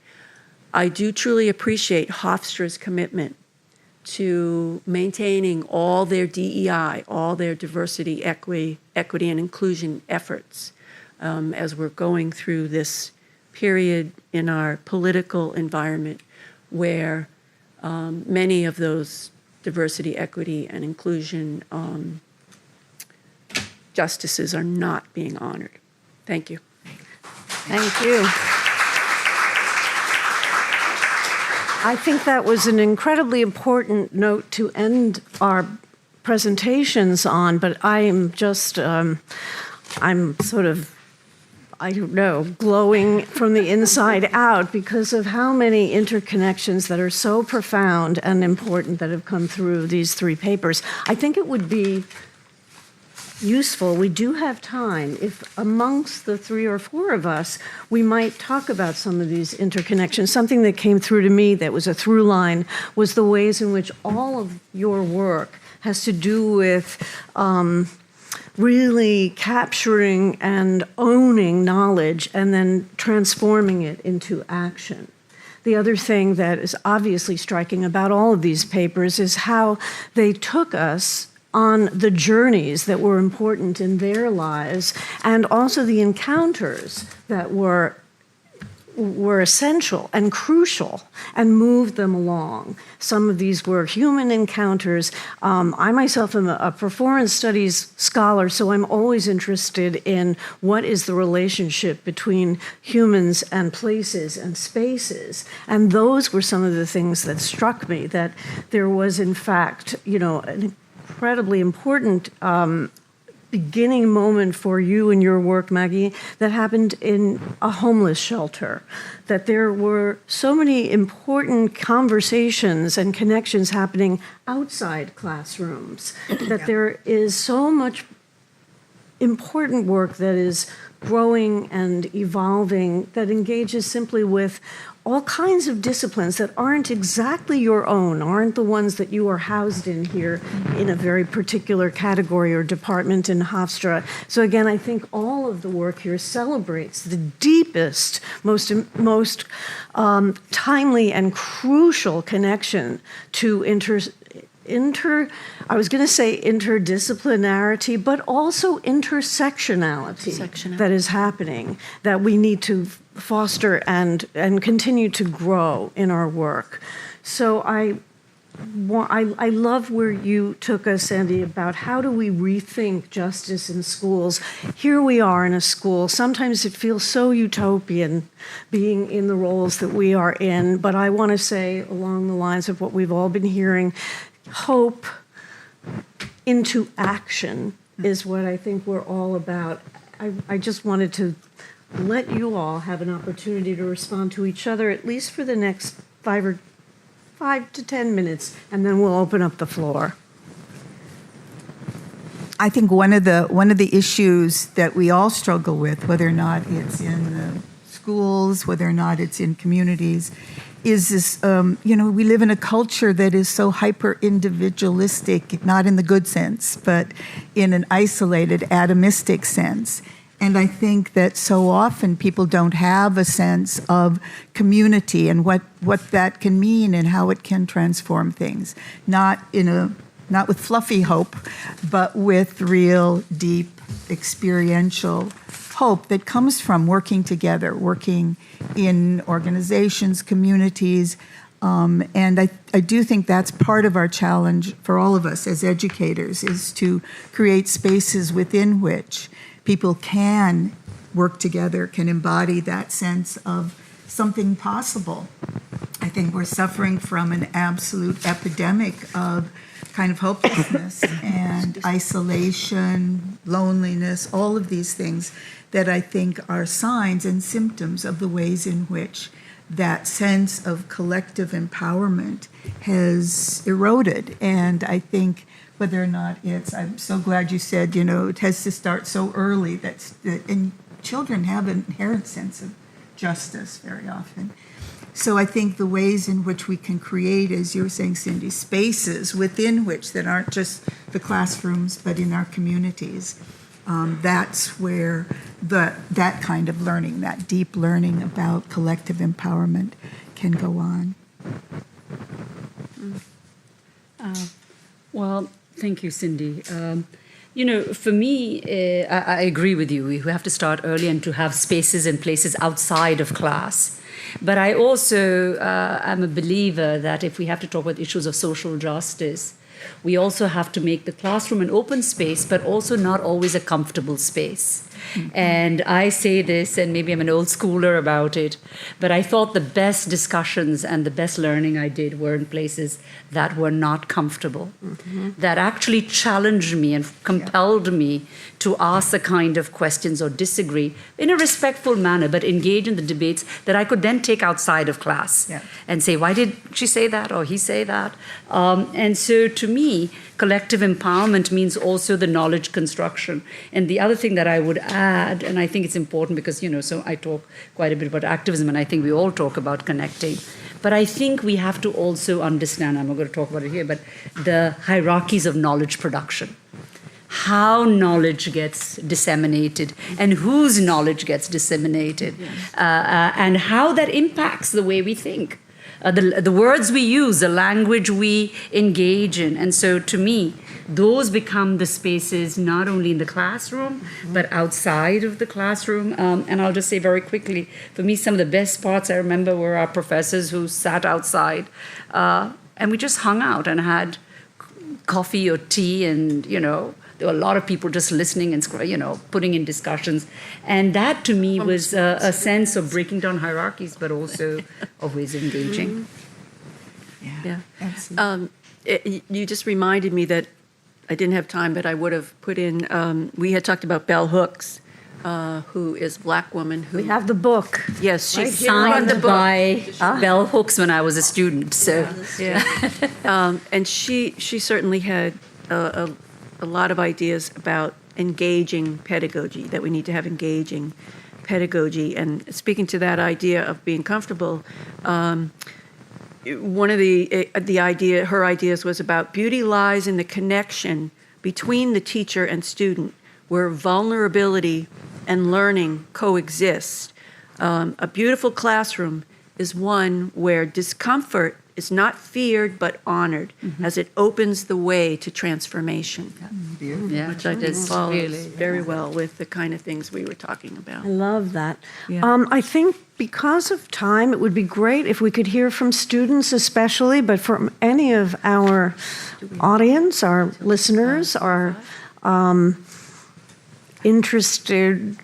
I do truly appreciate Hofstra's commitment to maintaining all their DEI, all their diversity, equity, and inclusion efforts as we're going through this period in our political environment where many of those diversity, equity, and inclusion justices are not being honored. Thank you. Thank you. I think that was an incredibly important note to end our presentations on, but I am just, I'm sort of, I don't know, glowing from the inside out because of how many interconnections that are so profound and important that have come through these three papers. I think it would be useful, we do have time, if amongst the 3 or 4 of us, we might talk about some of these interconnections. Something that came through to me that was a through line was the ways in which all of your work has to do with really capturing and owning knowledge and then transforming it into action. The other thing that is obviously striking about all of these papers is how they took us on the journeys that were important in their lives and also the encounters that were essential and crucial and moved them along. Some of these were human encounters. I myself am a performance studies scholar, so I'm always interested in what is the relationship between humans and places and spaces. And those were some of the things that struck me, that there was in fact, an incredibly important beginning moment for you and your work, Maggie, that happened in a homeless shelter, that there were so many important conversations and connections happening outside classrooms, that there is so much important work that is growing and evolving that engages simply with all kinds of disciplines that aren't exactly your own, aren't the ones that you are housed in here in a very particular category or department in Hofstra. So again, I think all of the work here celebrates the deepest, most timely and crucial connection to I was going to say interdisciplinarity, but also intersectionality that is happening, that we need to foster and continue to grow in our work. So I love where you took us, Sandy, about how do we rethink justice in schools. Here we are in a school. Sometimes it feels so utopian being in the roles that we are in, but I want to say, along the lines of what we've all been hearing, hope into action is what I think we're all about. I just wanted to let you all have an opportunity to respond to each other, at least for the next 5 to 10 minutes, and then we'll open up the floor. I think one of the issues that we all struggle with, whether or not it's in the schools, whether or not it's in communities, is this, we live in a culture that is so hyper-individualistic, not in the good sense, but in an isolated, atomistic sense. And I think that so often people don't have a sense of community and what that can mean and how it can transform things. Not with fluffy hope, but with real, deep, experiential hope that comes from working together, working in organizations, communities. And I do think that's part of our challenge for all of us as educators, is to create spaces within which people can work together, can embody that sense of something possible. I think we're suffering from an absolute epidemic of kind of hopelessness and isolation, loneliness, all of these things that I think are signs and symptoms of the ways in which that sense of collective empowerment has eroded. And I think whether or not I'm so glad you said, it has to start so early, and children have an inherent sense of justice very often. So I think the ways in which we can create, as you were saying, Cindy, spaces within which that aren't just the classrooms, but in our communities, that's where that kind of learning, that deep learning about collective empowerment can go on. Well, thank you, Cindy. For me, I agree with you. We have to start early and to have spaces and places outside of class. But I also am a believer that if we have to talk about issues of social justice, we also have to make the classroom an open space, but also not always a comfortable space. Mm-hmm. And I say this, and maybe I'm an old schooler about it, but I thought the best discussions and the best learning I did were in places that were not comfortable, mm-hmm. that actually challenged me and compelled me to ask the kind of questions or disagree in a respectful manner, but engage in the debates that I could then take outside of class and say, why did she say that or he say that? And so to me, collective empowerment means also the knowledge construction. And the other thing that I would add, and I think it's important because, so I talk quite a bit about activism, and I think we all talk about connecting. But I think we have to also understand, I'm not going to talk about it here, but the hierarchies of knowledge production. How knowledge gets disseminated and whose knowledge gets disseminated, and how that impacts the way we think. The words we use, the language we engage in. And so to me, those become the spaces not only in the classroom, mm-hmm. but outside of the classroom. And I'll just say very quickly, for me, some of the best parts I remember were our professors who sat outside and we just hung out and had coffee or tea, and, there were a lot of people just listening and, putting in discussions. And that, to me, was a sense of breaking down hierarchies, but also of ways of engaging. Yeah. Absolutely. You just reminded me that I didn't have time, but I would have put in, we had talked about Bell Hooks, who is a Black woman. We have the book. Yes, she Signed by Bell Hooks when I was a student. So, and she certainly had a lot of ideas about engaging pedagogy, that we need to have engaging pedagogy. And speaking to that idea of being comfortable, one of her ideas was about beauty lies in the connection between the teacher and student, where vulnerability and learning coexist. A beautiful classroom is one where discomfort is not feared but honored, as it opens the way to transformation. Yeah, Which I it think is follows really, very well with the kind of things we were talking about. I love that. Yeah. I think because of time, it would be great if we could hear from students especially, but from any of our audience, our listeners, our interested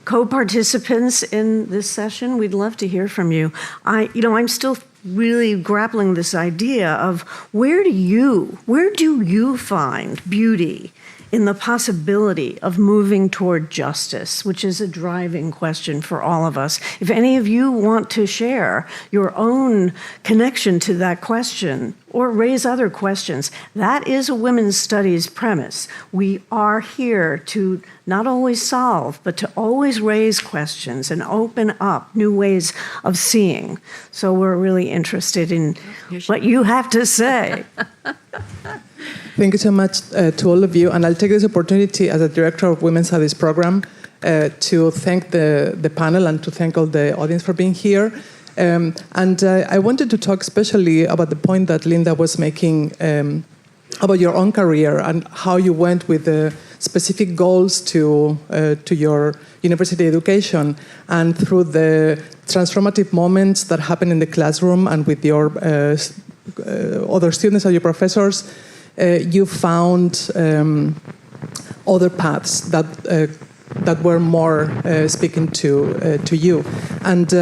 co-participants in this session. We'd love to hear from you. I'm still really grappling with this idea of where do you find beauty in the possibility of moving toward justice, which is a driving question for all of us. If any of you want to share your own connection to that question or raise other questions, that is a women's studies premise. We are here to not always solve, but to always raise questions and open up new ways of seeing. So we're really interested in what you have to say. Thank you so much to all of you. And I'll take this opportunity as a director of Women's Studies program to thank the panel and to thank all the audience for being here. I wanted to talk especially about the point that Linda was making about your own career and how you went with the specific goals to your university education, and through the transformative moments that happen in the classroom and with your other students or your professors, you found other paths that were more speaking to you. And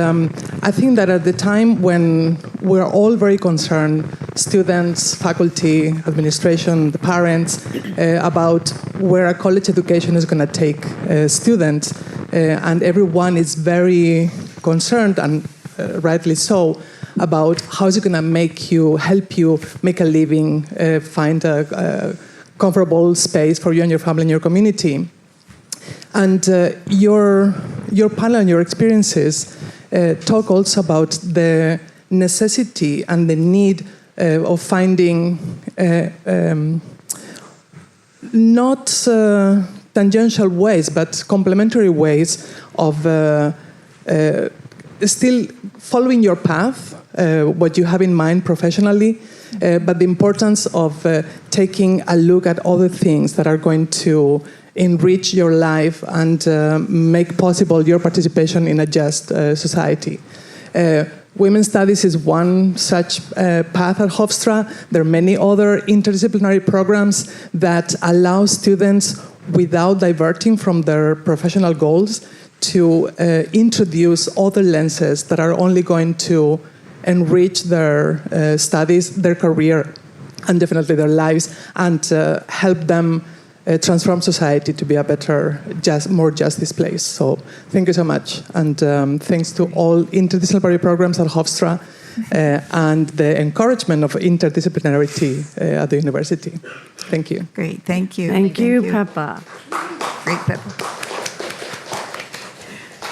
I think that at the time when we're all very concerned, students, faculty, administration, the parents, about where a college education is going to take students, and everyone is very concerned, and rightly so, about how is it going to help you make a living, find a comfortable space for you and your family and your community. And your panel and your experiences talk also about the necessity and the need of finding not tangential ways, but complementary ways of still following your path, what you have in mind professionally, but the importance of taking a look at other things that are going to enrich your life and make possible your participation in a just society. Women's Studies is one such path at Hofstra. There are many other interdisciplinary programs that allow students, without diverting from their professional goals, to introduce other lenses that are only going to enrich their studies, their career, and definitely their lives, and help them transform society to be a better, more justice place. So thank you so much. And thanks to all interdisciplinary programs at Hofstra and the encouragement of interdisciplinarity at the university. Thank you. Great, thank you. Thank you, Peppa. Great, Peppa.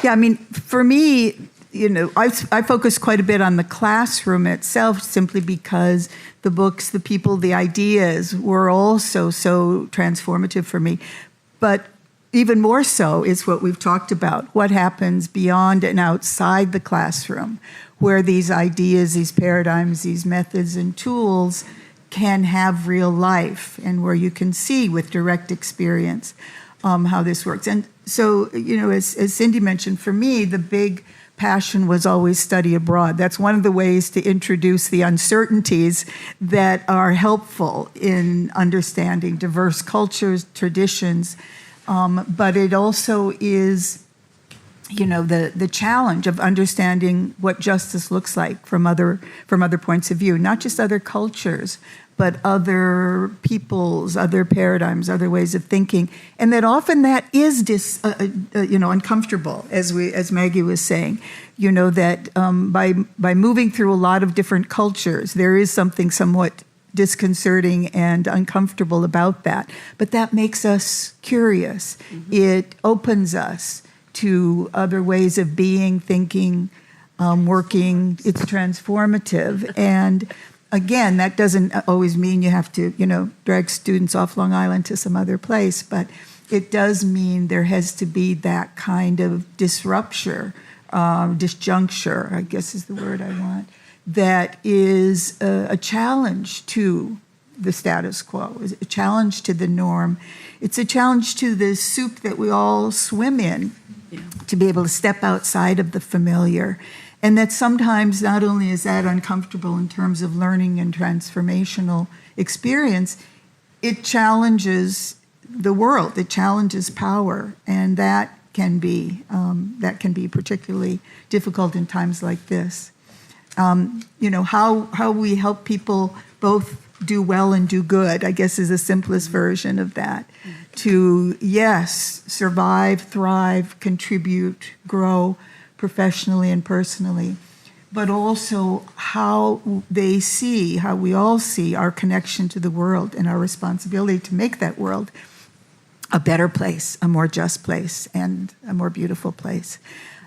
Yeah, I mean, for me, I focus quite a bit on the classroom itself, simply because the books, the people, the ideas were also so transformative for me. But even more so is what we've talked about, what happens beyond and outside the classroom, where these ideas, these paradigms, these methods and tools can have real life, and where you can see with direct experience how this works. And so, as Cindy mentioned, for me, the big passion was always study abroad. That's one of the ways to introduce the uncertainties that are helpful in understanding diverse cultures, traditions, but it also is, the challenge of understanding what justice looks like from other points of view, not just other cultures, but other peoples, other paradigms, other ways of thinking, and that often that is uncomfortable, as Maggie was saying. That by moving through a lot of different cultures, there is something somewhat disconcerting and uncomfortable about that. But that makes us curious. Mm-hmm. It opens us to other ways of being, thinking, working. It's transformative. And again, that doesn't always mean you have to, drag students off Long Island to some other place, but it does mean there has to be that kind of disjuncture, I guess is the word I want, that is a challenge to the status quo, is a challenge to the norm. It's a challenge to the soup that we all swim in, to be able to step outside of the familiar. And that sometimes not only is that uncomfortable in terms of learning and transformational experience, it challenges the world, it challenges power, and that can be particularly difficult in times like this. How we help people both do well and do good, I guess, is the simplest version of that. To, yes, survive, thrive, contribute, grow professionally and personally, but also how they see, how we all see our connection to the world and our responsibility to make that world a better place, a more just place, and a more beautiful place.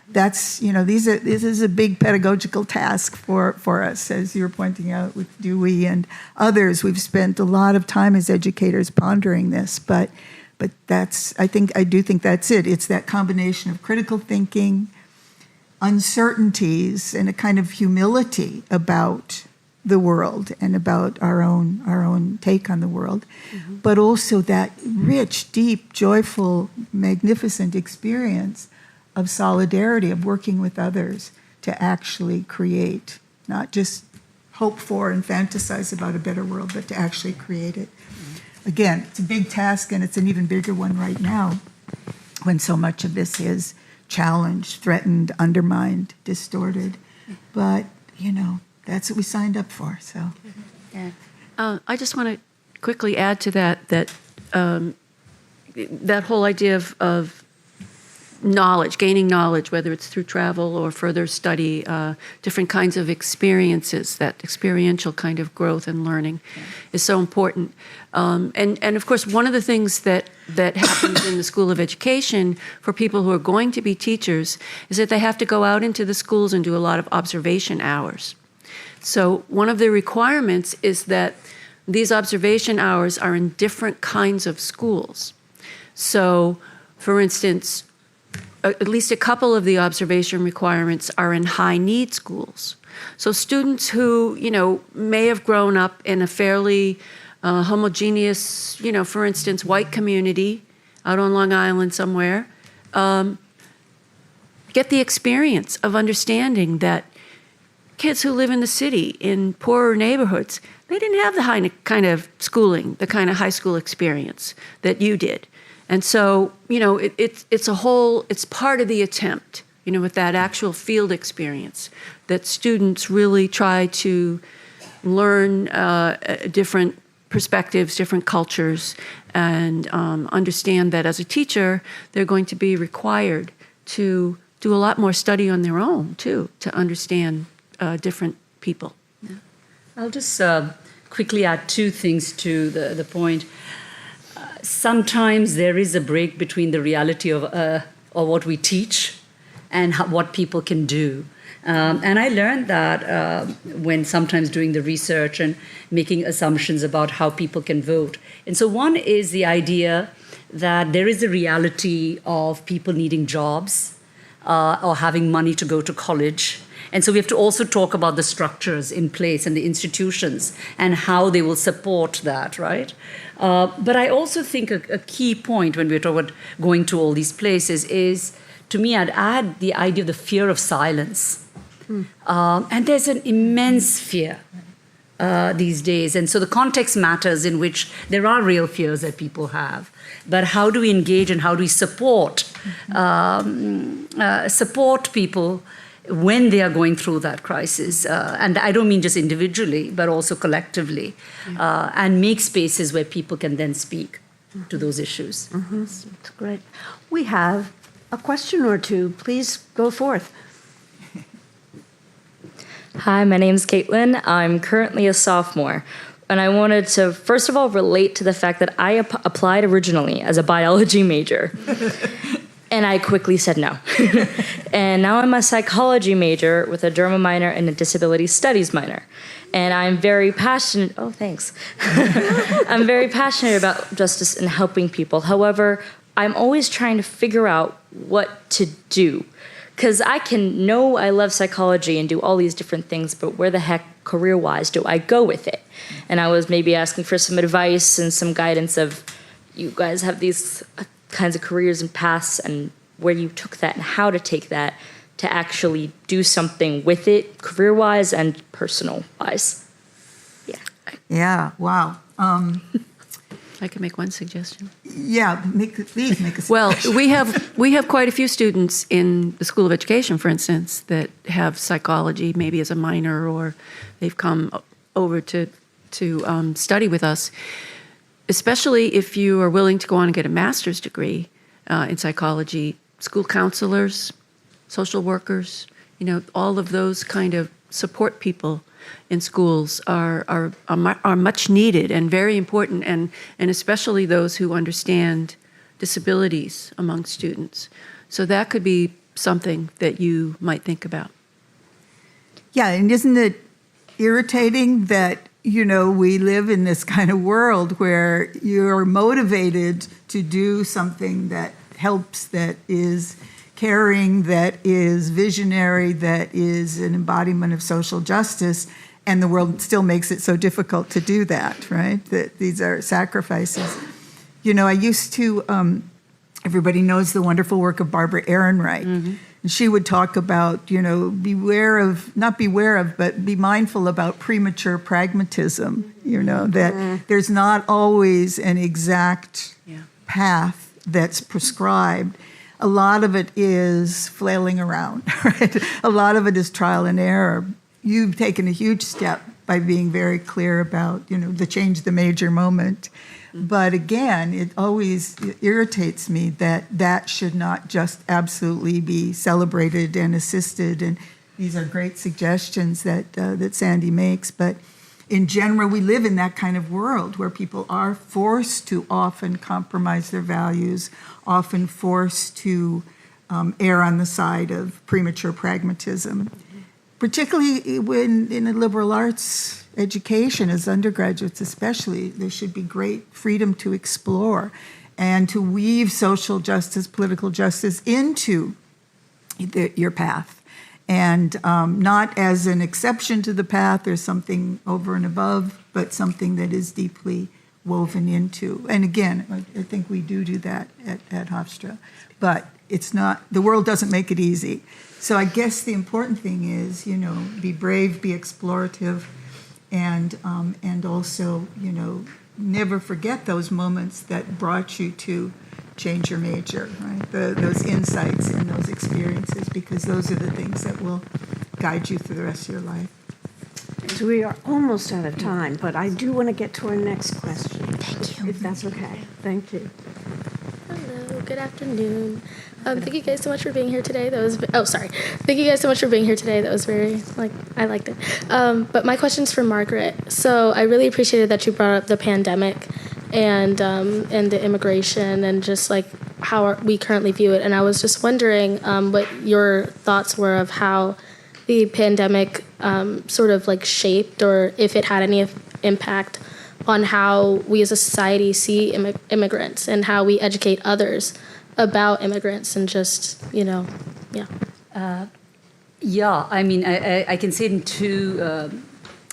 This is a big pedagogical task for us, as you were pointing out with Dewey and others. We've spent a lot of time as educators pondering this, but I do think that's it. It's that combination of critical thinking, uncertainties, and a kind of humility about the world and about our own take on the world, but also that rich, deep, joyful, magnificent experience of solidarity, of working with others to actually create, not just hope for and fantasize about a better world, but to actually create it. Again, it's a big task, and it's an even bigger one right now when so much of this is challenged, threatened, undermined, distorted. But, that's what we signed up for, so. I just want to quickly add to that that whole idea of knowledge, gaining knowledge, whether it's through travel or further study, different kinds of experiences, that experiential kind of growth and learning is so important. And of course, one of the things that happens in the School of Education for people who are going to be teachers is that they have to go out into the schools and do a lot of observation hours. So one of the requirements is that these observation hours are in different kinds of schools. So, for instance, at least a couple of the observation requirements are in high-need schools. So students who, may have grown up in a fairly homogeneous, for instance, white community out on Long Island somewhere, get the experience of understanding that kids who live in the city in poorer neighborhoods, they didn't have the kind of schooling, the kind of high school experience that you did. And so, it's part of the attempt, with that actual field experience, that students really try to learn different perspectives, different cultures, and understand that as a teacher, they're going to be required to do a lot more study on their own, too, to understand different people. Yeah. I'll just quickly add two things to the point. Sometimes there is a break between the reality of what we teach and what people can do. And I learned that when sometimes doing the research and making assumptions about how people can vote. And so one is the idea that there is a reality of people needing jobs or having money to go to college. And so we have to also talk about the structures in place and the institutions and how they will support that, right? But I also think a key point when we're talking about going to all these places is, to me, I'd add the idea of the fear of silence. And there's an immense fear these days. And so the context matters in which there are real fears that people have. But how do we engage and how do we support people when they are going through that crisis? And I don't mean just individually, but also collectively, and make spaces where people can then speak to those issues. That's great. We have a question or two. Please go forth. Hi, my name's Caitlin. I'm currently a sophomore. And I wanted to, first of all, relate to the fact that I applied originally as a biology major. And I quickly said no. And now I'm a psychology major with a drama minor and a disability studies minor. And I'm very passionate, I'm very passionate about justice and helping people. However, I'm always trying to figure out what to do. Because I can know I love psychology and do all these different things, but where the heck, career-wise, do I go with it? And I was maybe asking for some advice and some guidance of, you guys have these kinds of careers and paths, and where you took that and how to take that to actually do something with it, career-wise and personal-wise. Yeah. Yeah, wow. I can make one suggestion. Yeah, please make a Well, suggestion. we have quite a few students in the School of Education, for instance, that have psychology maybe as a minor, or they've come over to study with us. Especially if you are willing to go on and get a master's degree in psychology, school counselors, social workers, all of those kind of support people in schools are much needed and very important, and especially those who understand disabilities among students. So that could be something that you might think about. Yeah, and isn't it irritating that, we live in this kind of world where you're motivated to do something that helps, that is caring, that is visionary, that is an embodiment of social justice, and the world still makes it so difficult to do that, right? That these are sacrifices. I used to, everybody knows the wonderful work of Barbara Ehrenreich. Mm-hmm. And she would talk about, be mindful about premature pragmatism, that there's not always an exact path that's prescribed. A lot of it is flailing around, right? A lot of it is trial and error. You've taken a huge step by being very clear about, the change the major moment. But again, it always irritates me that should not just absolutely be celebrated and assisted. And these are great suggestions that Sandy makes. But in general, we live in that kind of world where people are forced to often compromise their values, often forced to err on the side of premature pragmatism. Particularly when in a liberal arts education, as undergraduates especially, there should be great freedom to explore and to weave social justice, political justice into your path. And not as an exception to the path or something over and above, but something that is deeply woven into. And again, I think we do that at Hofstra. But it's not, the world doesn't make it easy. So I guess the important thing is, be brave, be explorative, and also, never forget those moments that brought you to change your major, right? Those insights and those experiences, because those are the things that will guide you through the rest of your life. So we are almost out of time, but I do want to get to our next question. Thank you. If that's okay. Thank you. Hello, good afternoon. Thank you guys so much for being here today. Thank you guys so much for being here today. That was very, I liked it. But my question's for Margaret. So I really appreciated that you brought up the pandemic and the immigration and just how we currently view it. And I was just wondering what your thoughts were of how the pandemic sort of shaped, or if it had any impact on how we as a society see immigrants and how we educate others about immigrants and just, yeah. I mean, I can say it in two.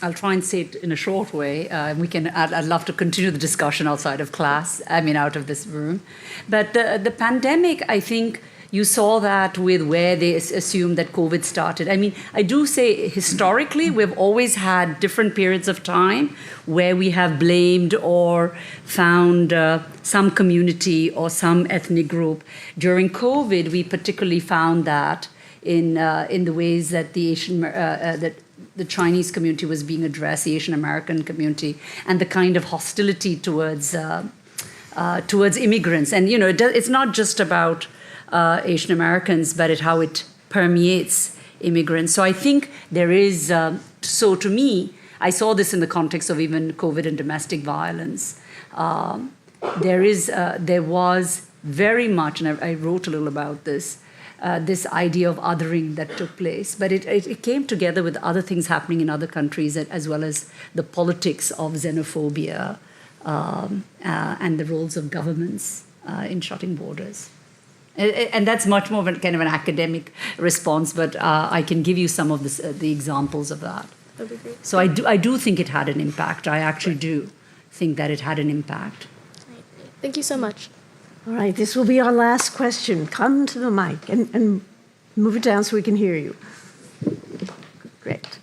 I'll try and say it in a short way. I'd love to continue the discussion outside of class. Out of this room. But the pandemic, I think you saw that with where they assumed that COVID started. I do say historically we've always had different periods of time where we have blamed or found some community or some ethnic group. During COVID, we particularly found that in the ways that the Chinese community was being addressed, the Asian American community, and the kind of hostility towards immigrants. And it's not just about Asian Americans, but how it permeates immigrants. So I think there is. So to me, I saw this in the context of even COVID and domestic violence. There was very much, and I wrote a little about this. This idea of othering that took place. But it came together with other things happening in other countries, as well as the politics of xenophobia and the roles of governments in shutting borders. And that's much more of kind of an academic response, but I can give you some of the examples of that. That'd be great. So I do think it had an impact. I actually do think that it had an impact. Thank you so much. All right, this will be our last question. Come to the mic and move it down so we can hear you. Great.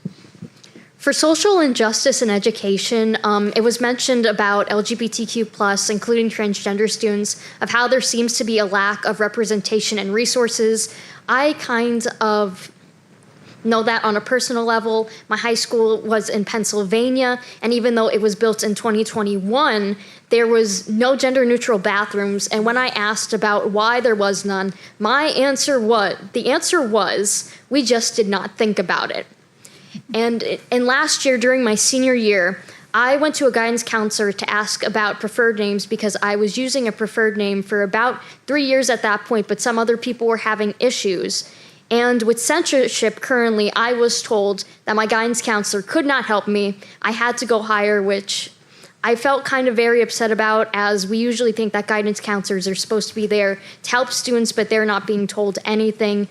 For social injustice in education, it was mentioned about LGBTQ+, including transgender students, of how there seems to be a lack of representation and resources. I kind of know that on a personal level. My high school was in Pennsylvania, and even though it was built in 2021, there was no gender-neutral bathrooms. And when I asked about why there was none, the answer was, we just did not think about it. And last year, during my senior year, I went to a guidance counselor to ask about preferred names because I was using a preferred name for about 3 years at that point, but some other people were having issues. And with censorship currently, I was told that my guidance counselor could not help me. I had to go higher, which I felt kind of very upset about, as we usually think that guidance counselors are supposed to be there to help students, but they're not being told anything.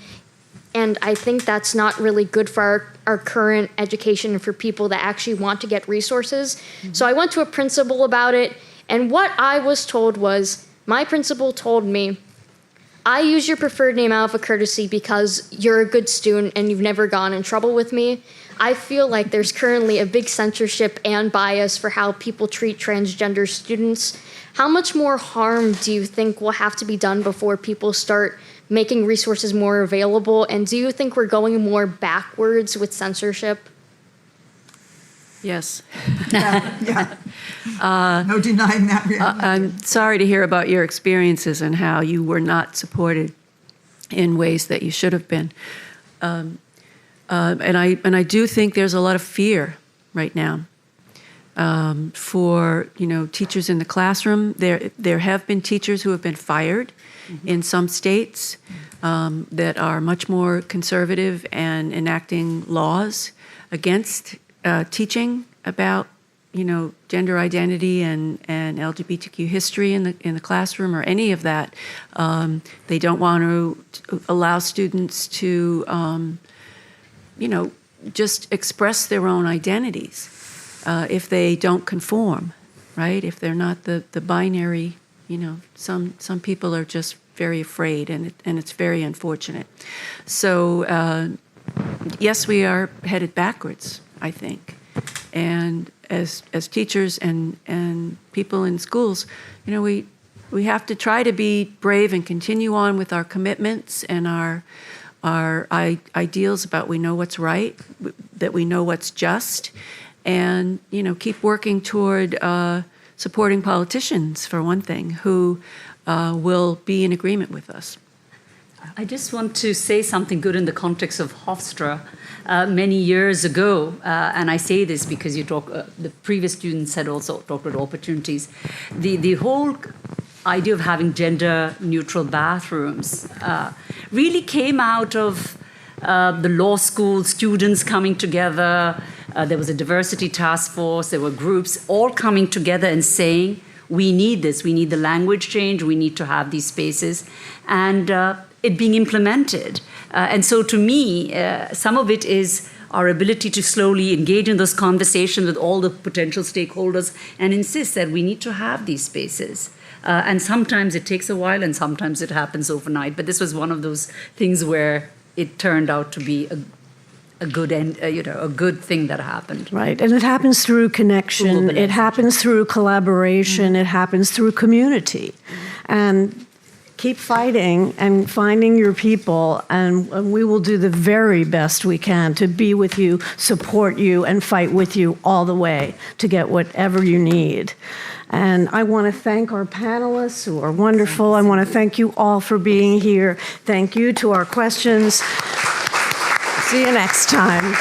And I think that's not really good for our current education and for people that actually want to get resources. Mm-hmm. So I went to a principal about it, and what I was told was, my principal told me, I use your preferred name out of a courtesy because you're a good student and you've never gone in trouble with me. I feel like there's currently a big censorship and bias for how people treat transgender students. How much more harm do you think will have to be done before people start making resources more available? And do you think we're going more backwards with censorship? Yes. Yeah. No denying that reality. I'm sorry to hear about your experiences and how you were not supported in ways that you should have been. And I do think there's a lot of fear right now for teachers in the classroom. There have been teachers who have been fired in some states that are much more conservative and enacting laws against teaching about gender identity and LGBTQ history in the classroom or any of that. They don't want to allow students to just express their own identities if they don't conform, right? If they're not the binary, some people are just very afraid, and it's very unfortunate. So yes, we are headed backwards, I think. And as teachers and people in schools, we have to try to be brave and continue on with our commitments and our ideals about we know what's right, that we know what's just, and keep working toward supporting politicians, for one thing, who will be in agreement with us. I just want to say something good in the context of Hofstra. Many years ago, and I say this because the previous students had also talked about opportunities. The whole idea of having gender-neutral bathrooms really came out of the law school students coming together. There was a diversity task force. There were groups all coming together and saying, we need this. We need the language change. We need to have these spaces. And it being implemented. And so to me, some of it is our ability to slowly engage in those conversations with all the potential stakeholders and insist that we need to have these spaces. And sometimes it takes a while and sometimes it happens overnight. But this was one of those things where it turned out to be a good a good thing that happened. Right, and it happens through connection, it happens through collaboration, it happens through community. And keep fighting and finding your people, and we will do the very best we can to be with you, support you, and fight with you all the way to get whatever you need. And I want to thank our panelists who are wonderful. I want to thank you all for being here. Thank you to our questions. See you next time.